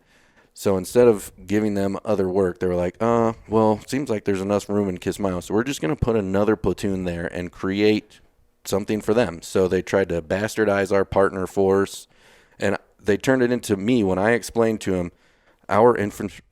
So instead of giving them other work, they were like, well, seems like there's enough room in Kismayo, so we're just going to put another platoon there and create something for them. So they tried to bastardize our partner force, and they turned it into me when I explained to them, our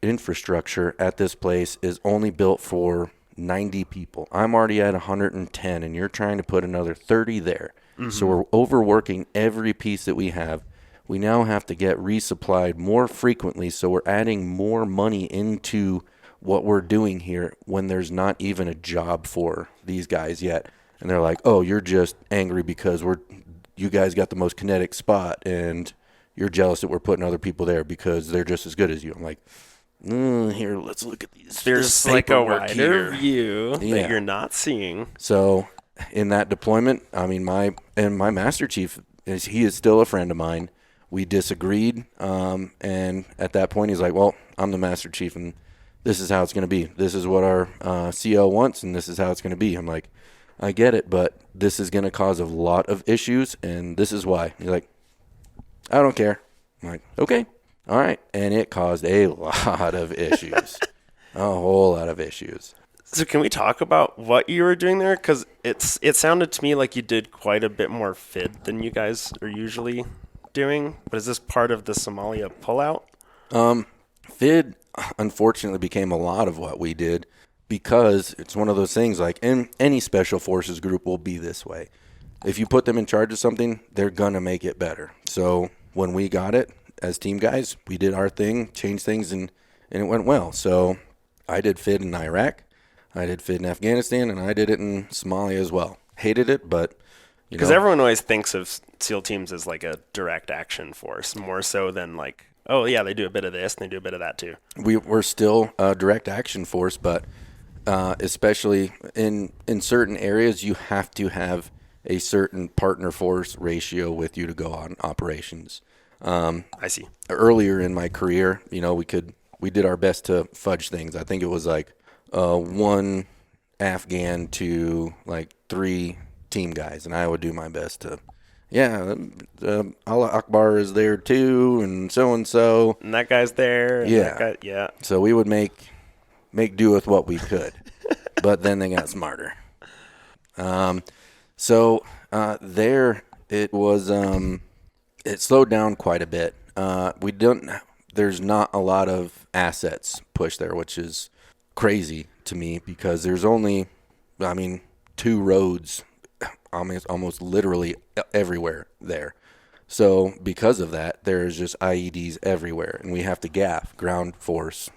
infrastructure at this place is only built for 90 people. I'm already at 110, and you're trying to put another 30 there. Mm-hmm. So we're overworking every piece that we have. We now have to get resupplied more frequently, so we're adding more money into what we're doing here when there's not even a job for these guys yet. And they're like, oh, you're just angry because you guys got the most kinetic spot, and you're jealous that we're putting other people there because they're just as good as you. I'm like, here, let's look at these. There's like a wider view that you're not seeing. So in that deployment, I mean, my Master Chief, he is still a friend of mine. We disagreed, and at that point, he's like, well, I'm the Master Chief, and this is how it's going to be. This is what our CO wants, and this is how it's going to be. I'm like, I get it, but this is going to cause a lot of issues, and this is why. He's like, I don't care. I'm like, okay, all right. And it caused a lot of issues, a whole lot of issues. So can we talk about what you were doing there? Because it sounded to me like you did quite a bit more FID than you guys are usually doing. But is this part of the Somalia pullout? FID, unfortunately, became a lot of what we did because it's one of those things like in any special forces group will be this way. If you put them in charge of something, they're going to make it better. So when we got it as team guys, we did our thing, changed things, and it went well. So I did FID in Iraq, I did FID in Afghanistan, and I did it in Somalia as well. Hated it, but because everyone always thinks of SEAL teams as like a direct action force, more so than like, oh yeah, they do a bit of this and they do a bit of that too. We're still a direct action force, but especially in certain areas, you have to have a certain partner force ratio with you to go on operations. I see. Earlier in my career, we did our best to fudge things. I think it was like 1 Afghan to like 3 team guys, and I would do my best to, Allah Akbar is there too, and so, and that guy's there. And that guy, So we would make do with what we could, but then they got smarter. So there it was. It slowed down quite a bit. There's not a lot of assets pushed there, which is crazy to me because there's only, 2 roads, almost literally everywhere there. So because of that, there's just IEDs everywhere, and we have to GAF, ground force.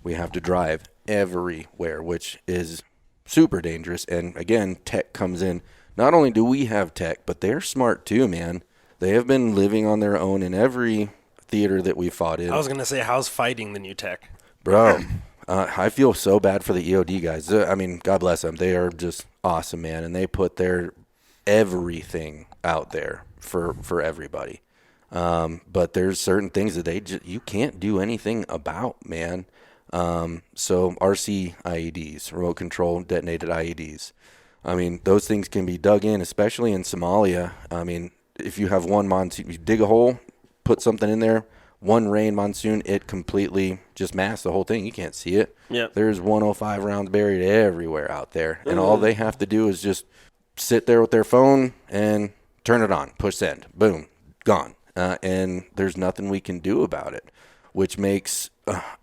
We have to drive everywhere, which is super dangerous. And again, tech comes in. Not only do we have tech, but they're smart too, man. They have been living on their own in every theater that we fought in. I was going to say, how's fighting the new tech? Bro, I feel so bad for the EOD guys. God bless them. They are just awesome, man. And they put their everything out there for everybody. But there's certain things that you can't do anything about, man. So RC IEDs, remote control detonated IEDs. Those things can be dug in, especially in Somalia. If you have one monsoon, you dig a hole, put something in there, one rain monsoon, it completely just masks the whole thing. You can't see it. Yep. There's 105 rounds buried everywhere out there. And all they have to do is just sit there with their phone and turn it on, push send, boom, gone. And there's nothing we can do about it, which makes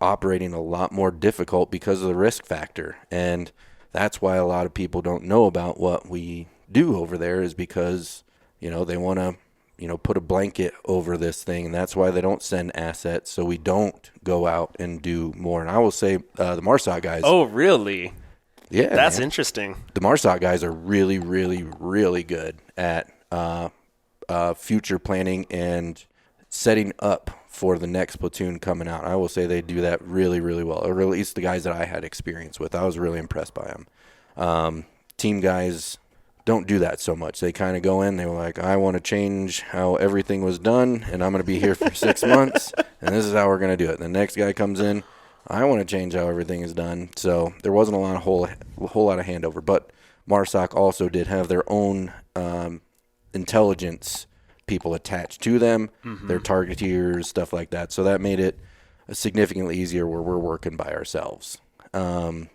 operating a lot more difficult because of the risk factor. And that's why a lot of people don't know about what we do over there is because, they want to, put a blanket over this thing. And that's why they don't send assets. So we don't go out and do more. And I will say the MARSOC guys. Oh, really? Yeah. That's interesting. The MARSOC guys are really, really, really good at future planning and setting up for the next platoon coming out. I will say they do that really, really well, or at least the guys that I had experience with. I was really impressed by them. Team guys don't do that so much. They kind of go in, they were like, I want to change how everything was done, and I'm going to be here for 6 months, and this is how we're going to do it. And the next guy comes in, I want to change how everything is done. So there wasn't a whole lot of handover. But MARSOC also did have their own intelligence people attached to them, their targeteers, stuff like that. So that made it significantly easier where we're working by ourselves. You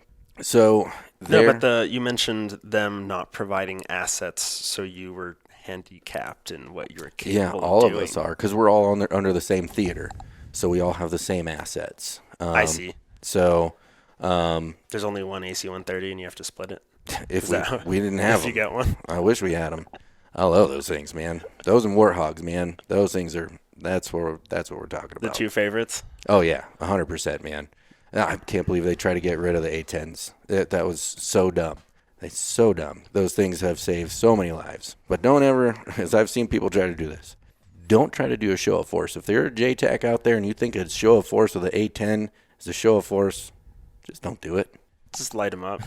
mentioned them not providing assets, so you were handicapped in what you were capable of all doing. of us are, because we're all under the same theater, so we all have the same assets. I see. So there's only one AC-130, and you have to split it. If we didn't have them, if you get one, I wish we had them. I love those things, man. Those and Warthogs, man. Those things that's what we're talking about. The two favorites. Oh yeah, 100%, man. I can't believe they try to get rid of the A10s. That was so dumb. It's so dumb. Those things have saved so many lives. But don't ever, as I've seen people try to do this, don't try to do a show of force. If they're a JTAC out there and you think a show of force with the A10 is a show of force, just don't do it. Just light them up.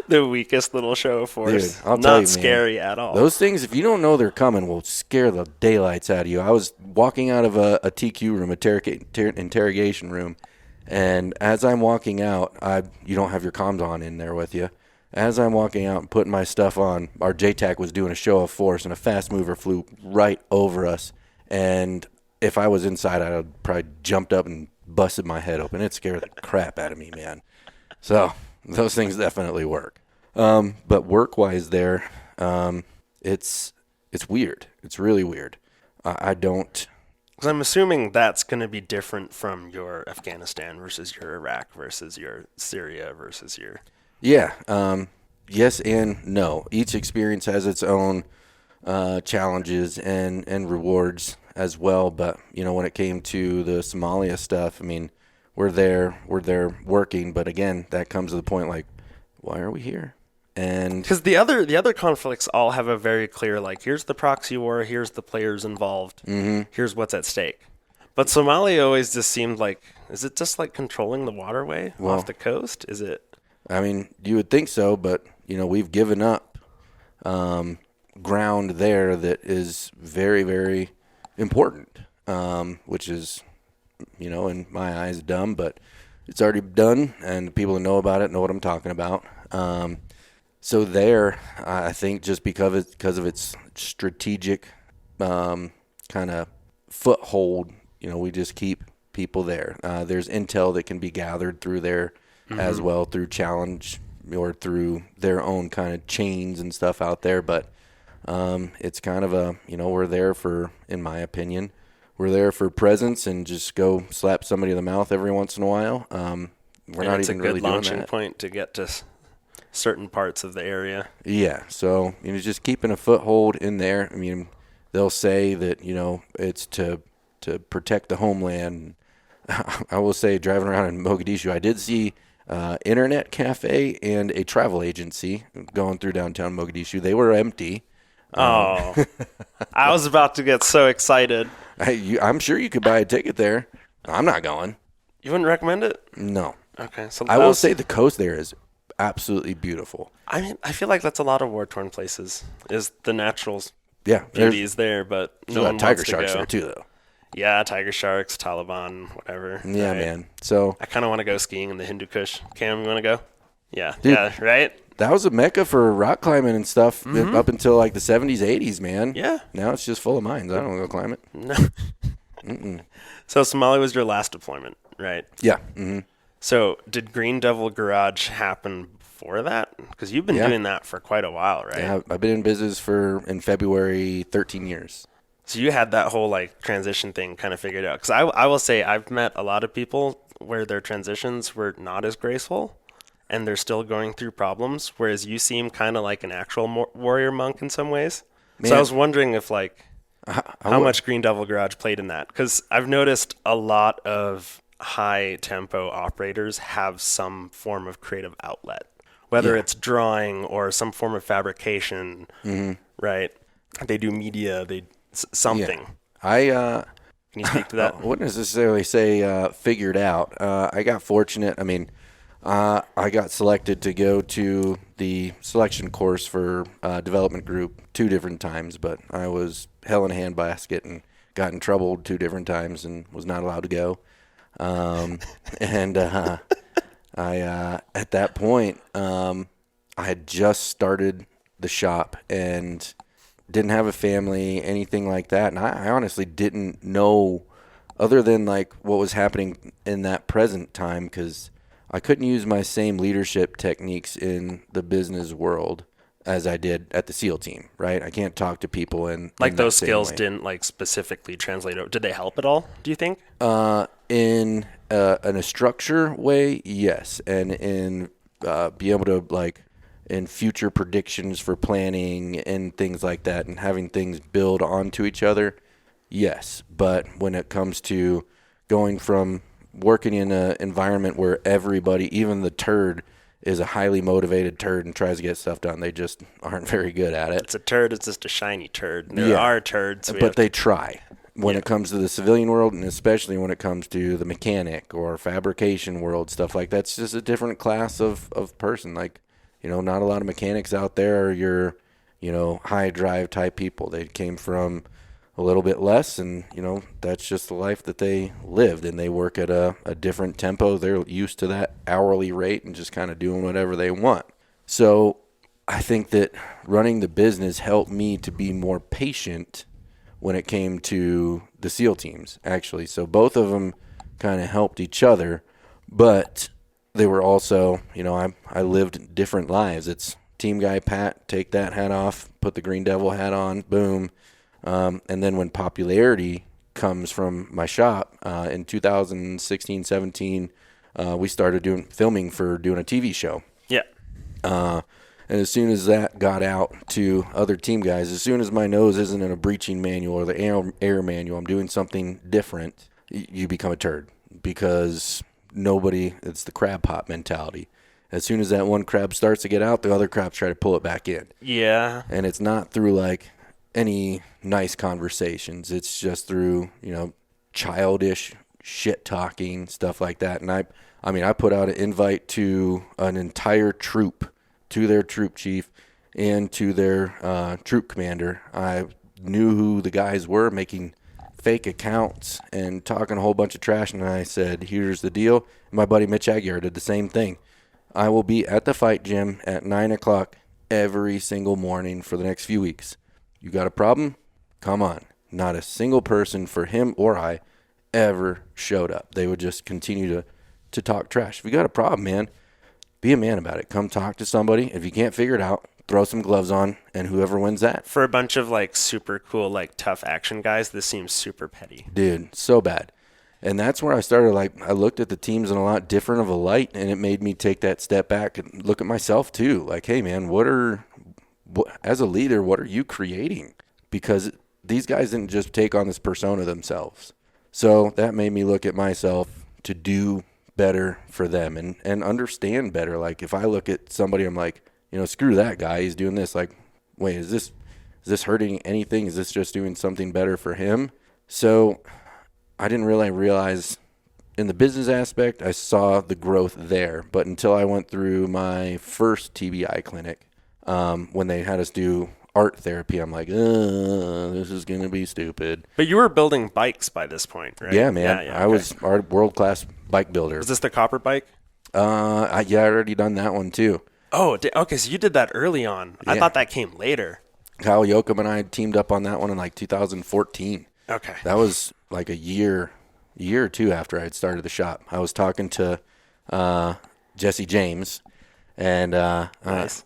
The weakest little show of force. Dude, I'll tell you, man, scary at all. Those things, if you don't know they're coming, will scare the daylights out of you. I was walking out of a TQ room, interrogation room, and as I'm walking out, you don't have your comms on in there with you. As I'm walking out and putting my stuff on, our JTAC was doing a show of force, and a fast mover flew right over us. And if I was inside, I'd have probably jumped up and busted my head open. It scared the crap out of me, man. So those things definitely work. But work-wise there, it's weird. It's really weird. I don't... Because I'm assuming that's going to be different from your Afghanistan versus your Iraq versus your Syria versus your... Yeah. Yes and no. Each experience has its own challenges and rewards as well. But, when it came to the Somalia stuff, I mean, we're there working. But again, that comes to the point like, why are we here? And because the other conflicts all have a very clear, like, here's the proxy war, here's the players involved, here's what's at stake. But Somalia always just seemed like, is it just like controlling the waterway off the coast? Is it? I mean, you would think so, but we've given up ground there that is very, very important, which is, in my eyes, dumb, but it's already done, and the people who know about it know what I'm talking about. So there, I think just because of its strategic kind of foothold, we just keep people there. There's intel that can be gathered through there as well, through challenge or through their own kind of chains and stuff out there. But it's kind of we're there for, in my opinion, we're there for presence and just go slap somebody in the mouth every once in a while. We're not even really doing that. It's a good launching point to get to certain parts of the area. Yeah, so just keeping a foothold in there. I mean, they'll say that it's to protect the homeland. I will say, driving around in Mogadishu, I did see internet cafe and a travel agency going through downtown Mogadishu. They were empty. I was about to get so excited. I'm sure you could buy a ticket there. I'm not going. You wouldn't recommend it? No. Okay, so I will say the coast there is absolutely beautiful. I mean, I feel like that's a lot of war-torn places. Is the natural beauty is there, but no one tiger wants to sharks go. there too, though. Yeah, tiger sharks, Taliban, whatever. Yeah, right? man. So I kind of want to go skiing in the Hindu Kush. Cam, you want to go? Yeah, dude, yeah, right. That was a mecca for rock climbing and stuff up until like the 70s, 80s, man. Yeah. Now it's just full of mines. I don't want to go climb it. No. So Somalia was your last deployment, right? Yeah. Mm-hmm. So did Green Devil Garage happen before that? Because you've been doing that for quite a while, right? Yeah, I've been in business in February 13 years. So you had that whole like transition thing kind of figured out. Because I will say I've met a lot of people where their transitions were not as graceful and they're still going through problems, whereas you seem kind of like an actual warrior monk in some ways. Man. So I was wondering if like how much Green Devil Garage played in that. Because I've noticed a lot of high tempo operators have some form of creative outlet, whether Yeah. it's drawing or some form of fabrication, right? They do media, something. Yeah. I Can you speak to that? I wouldn't necessarily say figured out. I got fortunate. I mean, I got selected to go to the selection course for development group 2 different times, but I was hell in a handbasket and got in trouble 2 different times and was not allowed to go. And I at that point, I had just started the shop and didn't have a family, anything like that. And I honestly didn't know, other than like what was happening in that present time, because I couldn't use my same leadership techniques in the business world as I did at the SEAL team, right? I can't talk to people in Like that those same skills way. didn't like specifically translate over. Did they help at all, do you think? In a structure way, yes, and in be able to like in future predictions for planning and things like that, and having things build onto each other, yes. But when it comes to going from working in an environment where everybody, even the turd, is a highly motivated turd and tries to get stuff done, they just aren't very good at it. It's a turd. It's just a shiny turd. There Yeah. are turds. But they try. When it comes to the civilian world, and especially when it comes to the mechanic or fabrication world, stuff like that, it's just a different class of person. Like, not a lot of mechanics out there are your, high drive type people. They came from a little bit less, and, that's just the life that they lived, and they work at a different tempo. They're used to that hourly rate and just kind of doing whatever they want. So I think that running the business helped me to be more patient when it came to the SEAL teams, actually. So both of them kind of helped each other, but they were also, I lived different lives. It's team guy Pat, take that hat off, put the Green Devil hat on, boom. And then when popularity comes from my shop, in 2016, 17, we started filming for doing a TV show. Yeah. And as soon as that got out to other team guys, as soon as my nose isn't in a breaching manual or the air manual, I'm doing something different, you become a turd, because it's the crab pot mentality. As soon as that one crab starts to get out, the other crabs try to pull it back in. Yeah. And it's not through like any nice conversations. It's just through, childish shit talking, stuff like that. And I put out an invite to an entire troop, to their troop chief and to their troop commander. I knew who the guys were, making fake accounts and talking a whole bunch of trash. And I said, here's the deal. My buddy Mitch Aguirre did the same thing. I will be at the fight gym at 9 o'clock every single morning for the next few weeks. You got a problem? Come on. Not a single person, for him or I, ever showed up. They would just continue to talk trash. If you got a problem, man, be a man about it. Come talk to somebody. If you can't figure it out, throw some gloves on, and whoever wins that. For a bunch of like super cool, like tough action guys, this seems super petty. Dude, so bad. And that's where I started, I looked at the teams in a lot different of a light, and it made me take that step back and look at myself too. Like, hey man, as a leader, what are you creating? Because these guys didn't just take on this persona themselves. So that made me look at myself to do better for them and understand better. Like, if I look at somebody, I'm like, screw that guy, he's doing this. Like, wait, is this hurting anything? Is this just doing something better for him? So I didn't really realize in the business aspect, I saw the growth there. But until I went through my first TBI clinic, when they had us do art therapy, I'm like, this is going to be stupid. But you were building bikes by this point, right? Yeah, man. Yeah, I was our world-class bike builder. Is this the copper bike? I already done that one too. Oh, okay. So you did that early on. I Yeah. thought that came later. Kyle Yoakum and I teamed up on that one in 2014. Okay. That was like a year or two after I had started the shop. I was talking to Jesse James, and Nice.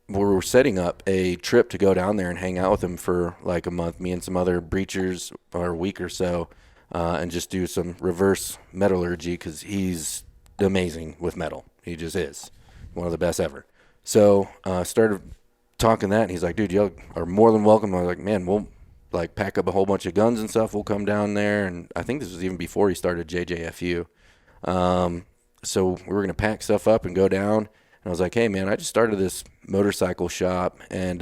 we were setting up a trip to go down there and hang out with him for like a month, me and some other breachers, or a week or so, and just do some reverse metallurgy, because he's amazing with metal. He just is one of the best ever. So started talking that, and he's like, dude, you are more than welcome. I was like, man, we'll like pack up a whole bunch of guns and stuff. We'll come down there. And I think this was even before he started JJFU. So we were going to pack stuff up and go down. I was like, hey, man, I just started this motorcycle shop, and,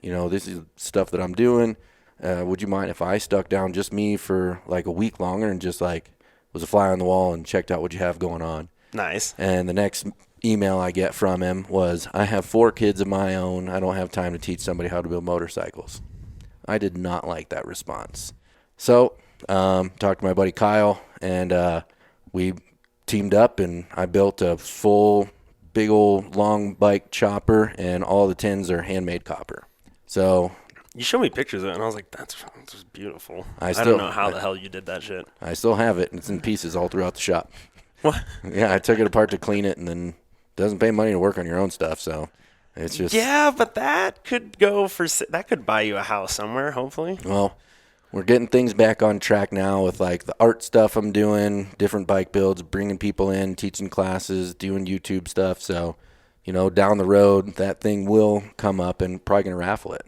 this is stuff that I'm doing. Would you mind if I stuck down just me for like a week longer and just like was a fly on the wall and checked out what you have going on? Nice. And the next email I get from him was, I have 4 kids of my own. I don't have time to teach somebody how to build motorcycles. I did not like that response. So talked to my buddy Kyle, and we teamed up, and I built a full big old long bike chopper, and all the tins are handmade copper. So You showed me pictures of it, and I was like, that's beautiful. I still- don't know how the hell you did that shit. I still have it, and it's in pieces all throughout the shop. What? Yeah, I took it apart to clean it, and then it doesn't pay money to work on your own stuff, so it's just... Yeah, but that could that could buy you a house somewhere, hopefully. Well, we're getting things back on track now with like the art stuff I'm doing, different bike builds, bringing people in, teaching classes, doing YouTube stuff. So, down the road, that thing will come up, and probably going to raffle it.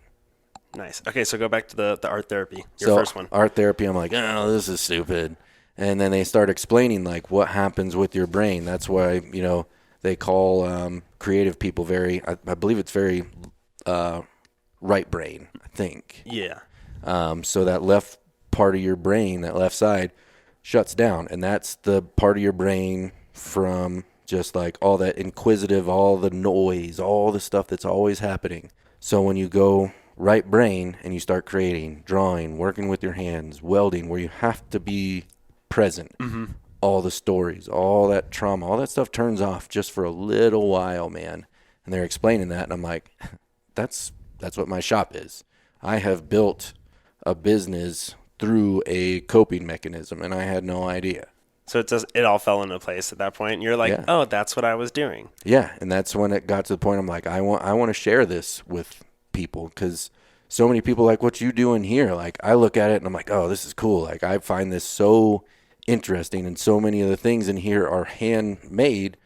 Nice. Okay, so go back to the art therapy, your first one. Art therapy, I'm like, oh, this is stupid. And then they start explaining like what happens with your brain. That's why, they call creative people I believe it's very right brain, I think. Yeah. So that left part of your brain, that left side, shuts down. And that's the part of your brain from just like all that inquisitive, all the noise, all the stuff that's always happening. So when you go right brain and you start creating, drawing, working with your hands, welding, where you have to be present, all the stories, all that trauma, all that stuff turns off just for a little while, man. And they're explaining that, and I'm like, that's what my shop is. I have built a business through a coping mechanism, and I had no idea. So it all fell into place at that point. And you're like, Yeah. oh, that's what I was doing. Yeah, and that's when it got to the point I'm like, I want to share this with people, because so many people like what you doing here. Like, I look at it and I'm like, oh, this is cool. Like, I find this so interesting, and so many of the things in here are handmade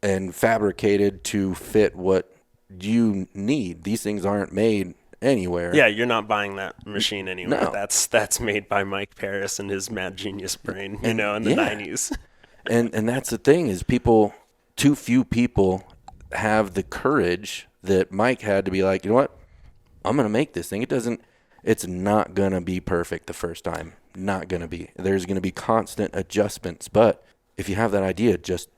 and fabricated to fit what you need. These things aren't made anywhere. Yeah, you're not buying that machine anywhere. No. That's made by Mike Paris and his mad genius brain, in the 90s. And that's the thing is too few people have the courage that Mike had to be like, you know what? I'm going to make this thing. It's not going to be perfect the first time. Not going to be. There's going to be constant adjustments. But if you have that idea, just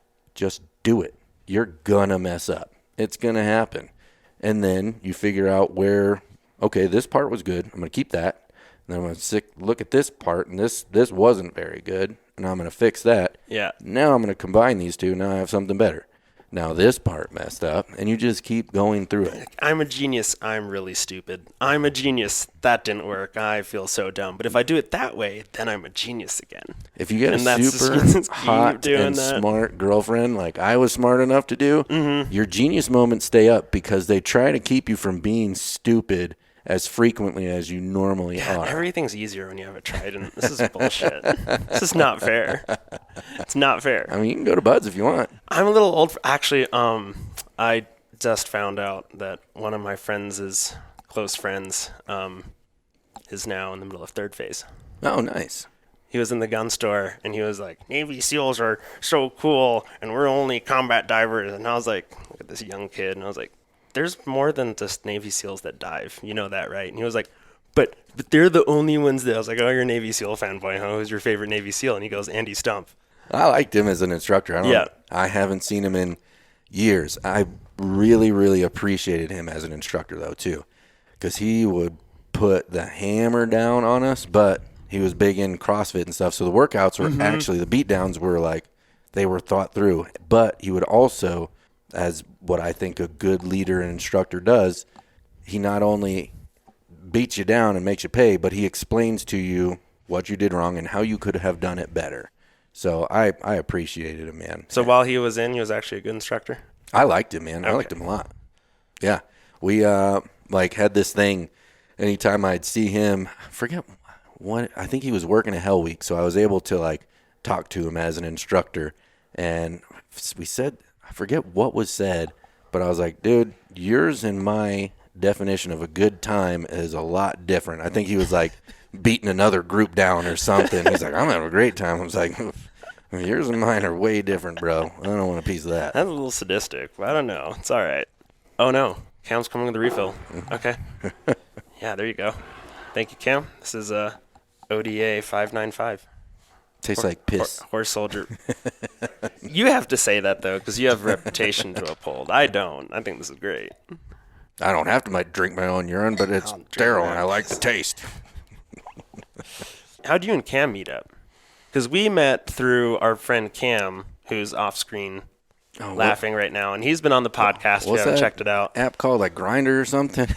do it. You're going to mess up. It's going to happen. And then you figure out where, okay, this part was good. I'm going to keep that. And then I'm going to look at this part, and this wasn't very good. And I'm going to fix that. Yeah. Now I'm going to combine these two. Now I have something better. Now this part messed up, and you just keep going through it. I'm a genius. I'm really stupid. I'm a genius. That didn't work. I feel so dumb. But if I do it that way, then I'm a genius again. If you get And a that's super just hot doing and that. smart girlfriend like I was smart enough to do, your genius moments stay up because they try to keep you from being stupid as frequently as you normally are. Everything's easier when you have a trident. This is bullshit. This is not fair. It's not fair. I mean, you can go to Bud's if you want. I'm a little old. Actually, I just found out that one of my friends' close friends is now in the middle of third phase. Oh, nice. He was in the gun store, and he was like, Navy SEALs are so cool, and we're only combat divers. And I was like, look at this young kid. And I was like, there's more than just Navy SEALs that dive. You know that, right? And he was like, but they're the only ones that... I was like, oh, you're a Navy SEAL fanboy, huh? Who's your favorite Navy SEAL? And he goes, Andy Stump. I liked him as an instructor. I haven't seen him in years. I really, really appreciated him as an instructor, though, too, because he would put the hammer down on us, but he was big in CrossFit and stuff, so the workouts were actually, the beatdowns were like, they were thought through, but he would also, as what I think a good leader and instructor does, he not only beats you down and makes you pay, but he explains to you what you did wrong and how you could have done it better. So I appreciated him, man. So while he was in, he was actually a good instructor? I liked him, man. Okay. I liked him a lot. Yeah. We had this thing anytime I'd see him, I forget what, I think he was working a Hell Week, so I was able to talk to him as an instructor, and we said, I forget what was said, but I was like, dude, yours and my definition of a good time is a lot different. I think he was beating another group down or something. He's like, I'm having a great time. I was like, Yours and mine are way different, bro. I don't want a piece of that. That's a little sadistic, but I don't know. It's all right. Oh, no. Cam's coming with a refill. Okay. Yeah, there you go. Thank you, Cam. This is ODA 595. Tastes like piss. Horse soldier. You have to say that, though, because you have a reputation to uphold. I don't. I think this is great. I don't have to drink my own urine, but it's sterile, and I like the taste. How'd you and Cam meet up? Because we met through our friend Cam, who's off screen laughing right now, and he's been on the podcast. If you haven't checked it out. App called like Grinder or something?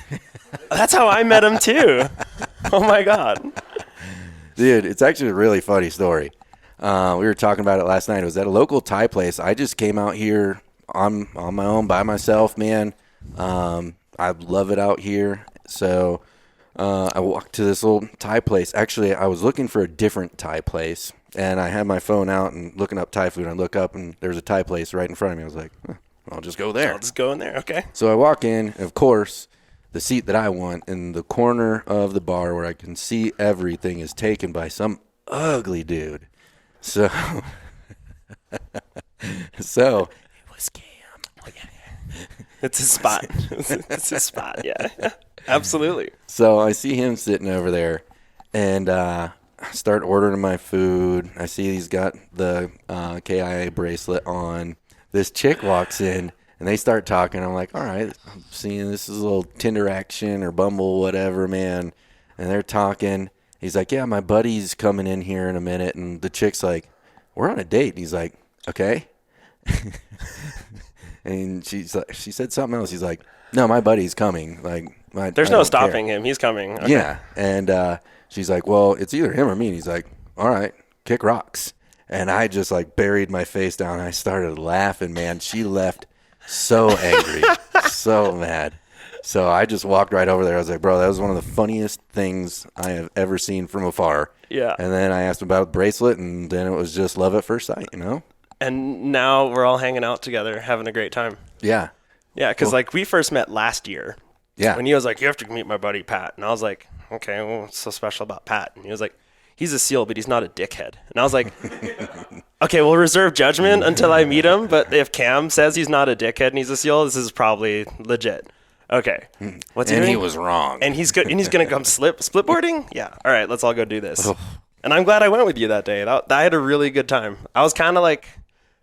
That's how I met him too. Oh my God. Dude, it's actually a really funny story. We were talking about it last night. It was at a local Thai place. I just came out here on my own by myself, man. I love it out here. So I walked to this little Thai place. Actually, I was looking for a different Thai place, and I had my phone out and looking up Thai food. I look up, and there's a Thai place right in front of me. I was like, I'll just go there. I'll just go in there, okay. So I walk in, and of course, the seat that I want in the corner of the bar where I can see everything is taken by some ugly dude. So, it was Cam. It's his spot. It's his spot, yeah. Absolutely. So I see him sitting over there, and I start ordering my food. I see he's got the KIA bracelet on. This chick walks in, and they start talking. I'm like, all right, I'm seeing this is a little Tinder action or Bumble, whatever, man. And they're talking. He's like, yeah, my buddy's coming in here in a minute. And the chick's like, we're on a date. And he's like, okay. And she said something else. He's like, no, my buddy's coming. Like, there's no stopping him. He's coming. Okay. Yeah. And she's like, well, it's either him or me. And he's like, all right, kick rocks. And I just like buried my face down. And I started laughing, man. She left so angry, so mad. So I just walked right over there. I was like, bro, that was one of the funniest things I have ever seen from afar. Yeah. And then I asked him about the bracelet, and then it was just love at first sight, you know? And now we're all hanging out together, having a great time. Yeah. Yeah, because like we first met last year. Yeah. When he was like, you have to meet my buddy Pat. And I was like, okay, well, what's so special about Pat? And he was like, he's a SEAL, but he's not a dickhead. And I was like, okay, we'll reserve judgment until I meet him. But if Cam says he's not a dickhead and he's a SEAL, this is probably legit. Okay. What's he doing? He was wrong. And he's good. And he's going to come splitboarding? Yeah. All right, let's all go do this. And I'm glad I went with you that day. I had a really good time. I was kind of like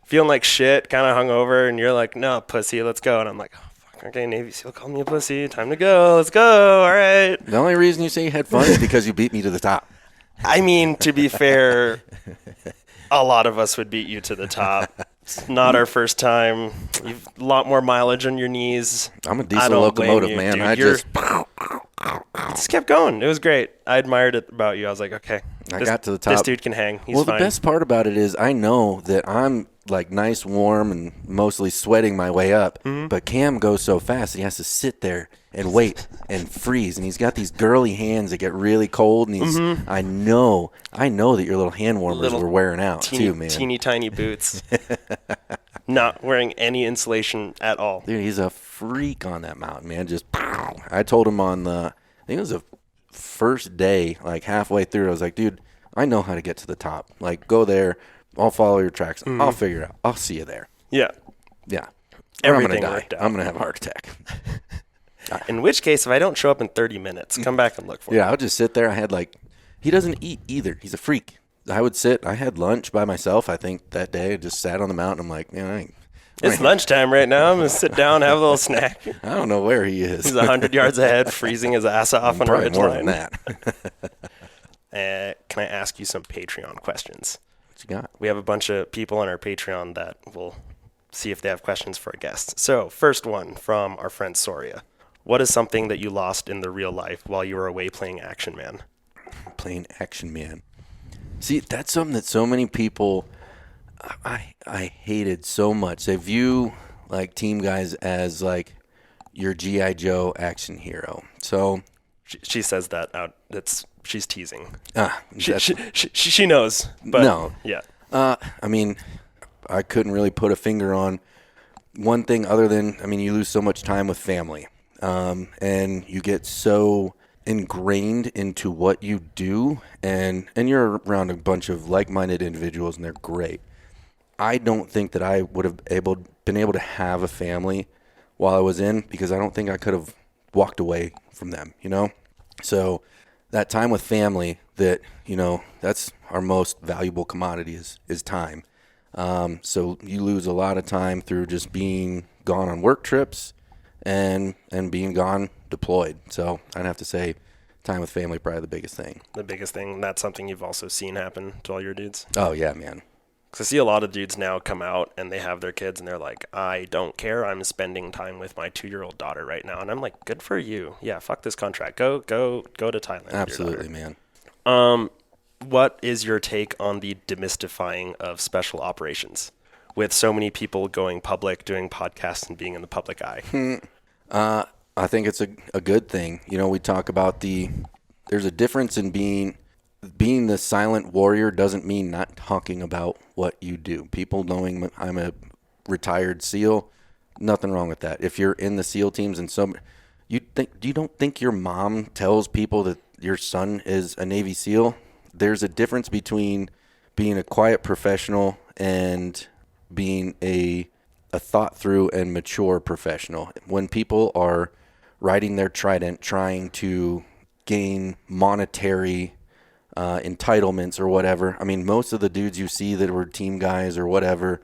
feeling like shit, kind of hungover. And you're like, no, pussy, let's go. And I'm like, oh, fuck, okay, Navy SEAL called me a pussy. Time to go. Let's go. All right. The only reason you say you had fun is because you beat me to the top. I mean, to be fair, a lot of us would beat you to the top. It's not our first time. You've a lot more mileage on your knees. I'm a diesel locomotive, man. Dude. I just kept going. It was great. I admired it about you. I was like, okay, I got to the top. This dude can hang. He's fine. the best part about it is I know that I'm like nice, warm, and mostly sweating my way up. Mm-hmm. But Cam goes so fast, he has to sit there and wait and freeze. And he's got these girly hands that get really cold. And he's, I know that your little hand warmers were wearing out too, man. Teeny tiny boots. Not wearing any insulation at all. Dude, he's a freak on that mountain, man. Just, I told him on I think it was the first day, like halfway through, I was like, dude, I know how to get to the top. Like, go there. I'll follow your tracks. I'll figure it out. I'll see you there. Yeah. Yeah. Everything I'm worked out. I'm going to have a heart attack. In which case, if I don't show up in 30 minutes, come back and look for me. Yeah, I'll just sit there. I had he doesn't eat either. He's a freak. I would sit. I had lunch by myself, I think, that day. I just sat on the mountain. I'm like, man, it's lunchtime right now. I'm going to sit down, have a little snack. I don't know where he is. He's 100 yards ahead, freezing his ass off on a ridge more line. than that. Can I ask you some Patreon questions? What you got? We have a bunch of people on our Patreon that will see if they have questions for our guests. So, first one from our friend Soria. What is something that you lost in the real life while you were away playing Action Man? Playing Action Man. See, that's something that so many people I hated so much. They view like team guys as like your G.I. Joe action hero. So she says that out. She's teasing. She knows. But no. Yeah. I mean, I couldn't really put a finger on one thing other than, I mean, you lose so much time with family. And you get so ingrained into what you do, and you're around a bunch of like-minded individuals, and they're great. I don't think that I would have been able to have a family while I was in, because I don't think I could have walked away from them, you know? So that time with family, that, you know, that's our most valuable commodity is time. So you lose a lot of time through just being gone on work trips and being gone deployed. So I'd have to say time with family, probably the biggest thing. The biggest thing, that's something you've also seen happen to all your dudes? Oh, yeah, man. Because I see a lot of dudes now come out and they have their kids and they're like, I don't care. I'm spending time with my 2-year-old daughter right now. And I'm like, good for you. Yeah, fuck this contract. Go to Thailand. Absolutely, man. What is your take on the demystifying of special operations with so many people going public, doing podcasts and being in the public eye? I think it's a good thing. You know, we talk about there's a difference in being the silent warrior doesn't mean not talking about what you do. People knowing I'm a retired SEAL, nothing wrong with that. If you're in the SEAL teams and you don't think your mom tells people that your son is a Navy SEAL? There's a difference between being a quiet professional and being a thought through and mature professional. When people are riding their trident trying to gain monetary entitlements or whatever. I mean, most of the dudes you see that were team guys or whatever,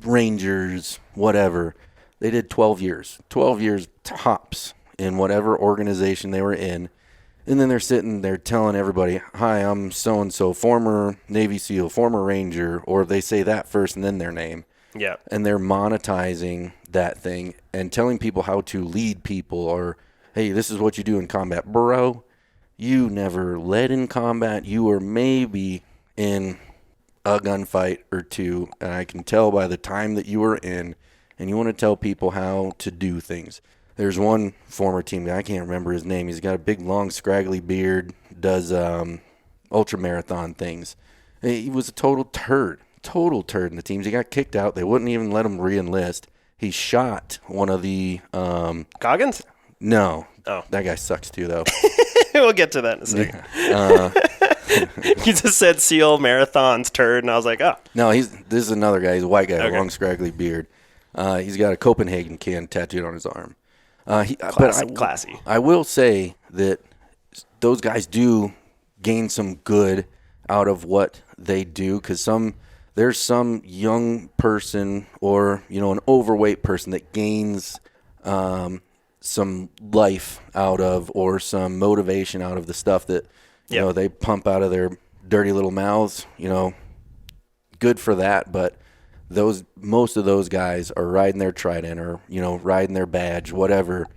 Rangers, whatever, they did 12 years tops in whatever organization they were in. And then they're sitting there telling everybody, hi, I'm so-and-so, former Navy SEAL, former Ranger, or they say that first and then their name. Yeah. And they're monetizing that thing and telling people how to lead people, or, hey, this is what you do in combat. Bro, you never led in combat. You were maybe in a gunfight or two, and I can tell by the time that you were in, and you want to tell people how to do things. There's one former team guy, I can't remember his name. He's got a big, long, scraggly beard, does ultra-marathon things. He was a total turd in the teams. He got kicked out. They wouldn't even let him re-enlist. He shot one of the... Goggins? No. Oh. That guy sucks too, though. We'll get to that in a second. You just said SEAL, marathons, turd, and I was like, oh. No, this is another guy. He's a white guy, Okay. long, scraggly beard. He's got a Copenhagen can tattooed on his arm. Classy. I will say that those guys do gain some good out of what they do, because there's some young person or, you know, an overweight person that gains some life out of, or some motivation out of the stuff that you know they pump out of their dirty little mouths. You know, good for that, but most of those guys are riding their trident, or, you know, riding their badge, whatever,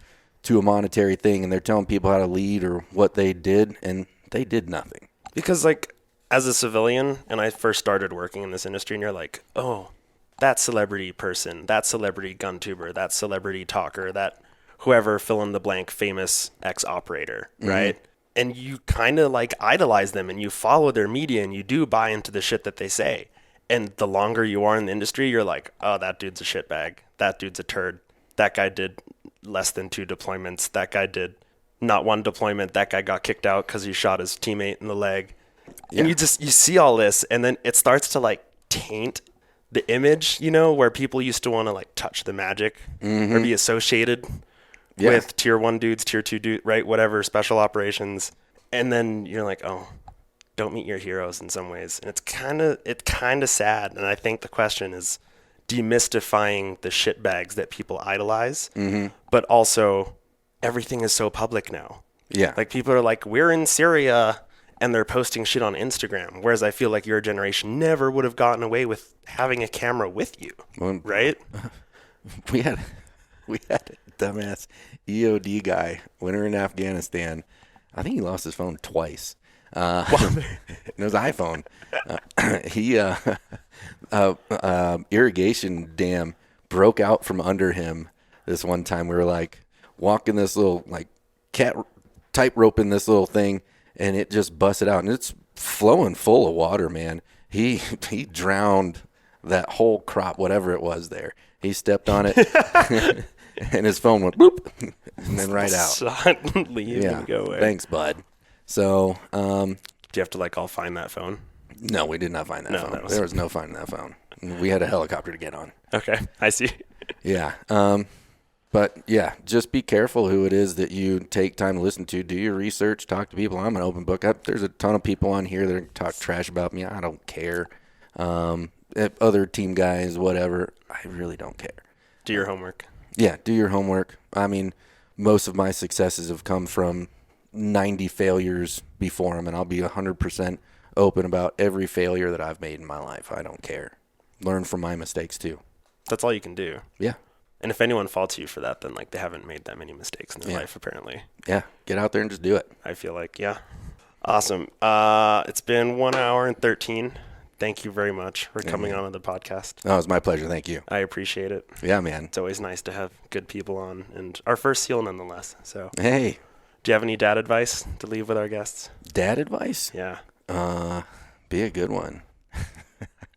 to a monetary thing, and they're telling people how to lead or what they did, and they did nothing. Because, like, as a civilian, and I first started working in this industry, and you're like, oh, that celebrity person, that celebrity gun tuber, that celebrity talker, that whoever, fill in the blank, famous ex-operator, right? And you kind of, like, idolize them, and you follow their media, and you do buy into the shit that they say. And the longer you are in the industry, you're like, oh, that dude's a shitbag. That dude's a turd. That guy did less than 2 deployments. That guy did not 1 deployment. That guy got kicked out because he shot his teammate in the leg. Yeah. And you see all this, and then it starts to, like, taint the image, you know, where people used to want to, like, touch the magic or be associated with tier 1 dudes, tier 2 dudes, right? Whatever, special operations. And then you're like, oh, don't meet your heroes in some ways. And it's kind of sad. And I think the question is demystifying the shitbags that people idolize, but also everything is so public now. Yeah. Like, people are like, we're in Syria, and they're posting shit on Instagram. Whereas I feel like your generation never would have gotten away with having a camera with you, right? We had a dumbass EOD guy when we were in Afghanistan. I think he lost his phone twice. It was an iPhone. Irrigation dam broke out from under him this one time. We were like walking this little like cat tight rope in this little thing, and it just busted out, and it's flowing full of water, man. He drowned that whole crop, whatever it was there. He stepped on it, and his phone went boop, and then right out. Leave and go away. Thanks, bud. So, do you have to, like, all find that phone? No, we did not find that No, phone. that was- There was no finding that phone. We had a helicopter to get on. Okay, I see. Yeah. But yeah, just be careful who it is that you take time to listen to. Do your research, talk to people. I'm an open book. There's a ton of people on here that talk trash about me. I don't care. Other team guys, whatever. I really don't care. Do your homework. Yeah, do your homework. I mean, most of my successes have come from 90 failures before them, and I'll be 100% open about every failure that I've made in my life. I don't care. Learn from my mistakes too. That's all you can do. Yeah. And if anyone faults you for that, then like they haven't made that many mistakes in their Yeah. life, apparently. Yeah. Get out there and just do it. I feel like, yeah. Awesome. It's been 1 hour and 13. Thank you very much for coming on the podcast. Oh, it was my pleasure. Thank you. I appreciate it. Yeah, man. It's always nice to have good people on, and our first seal nonetheless. So, Hey, do you have any dad advice to leave with our guests? dad advice? Yeah. Be a good one.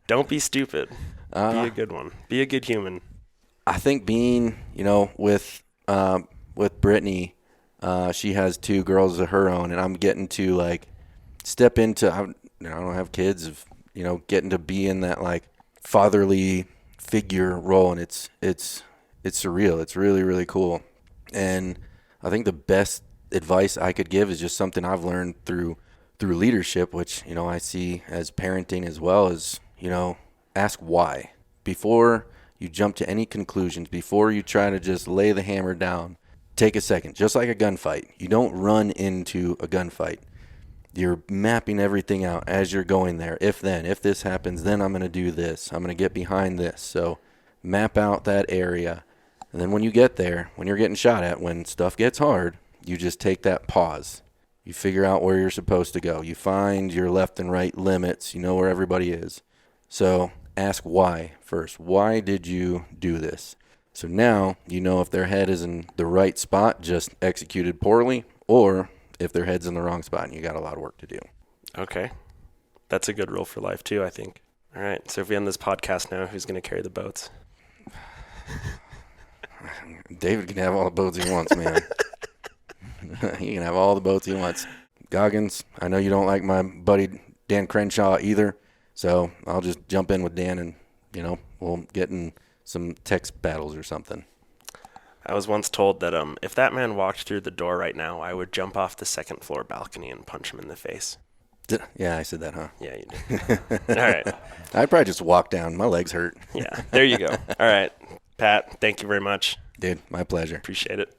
Don't be stupid. Be a good one. Be a good human. I think being, with Brittany, she has 2 girls of her own, and I'm getting to like step into. I don't have kids, of getting to be in that like fatherly figure role, and it's surreal. It's really, really cool. And I think the best advice I could give is just something I've learned through leadership, which I see as parenting as well as ask why before you jump to any conclusions, before you try to just lay the hammer down. Take a second, just like a gunfight. You don't run into a gunfight. You're mapping everything out as you're going there. If this happens, then I'm going to do this. I'm going to get behind this. So map out that area. And then when you get there, when you're getting shot at, when stuff gets hard, you just take that pause. You figure out where you're supposed to go. You find your left and right limits. You know where everybody is. So ask why first. Why did you do this? So now you know if their head is in the right spot, just executed poorly, or if their head's in the wrong spot and you got a lot of work to do. Okay. That's a good rule for life too, I think. All right. So if we end this podcast now, who's going to carry the boats? David can have all the boats he wants, man. He can have all the boats he wants. Goggins, I know you don't like my buddy Dan Crenshaw either, so I'll just jump in with Dan and, we'll get in some text battles or something. I was once told that if that man walked through the door right now, I would jump off the second floor balcony and punch him in the face. Yeah, I said that, huh? Yeah, you did. All right. I'd probably just walk down. My legs hurt. Yeah, there you go. All right. Pat, thank you very much. Dude, my pleasure. Appreciate it.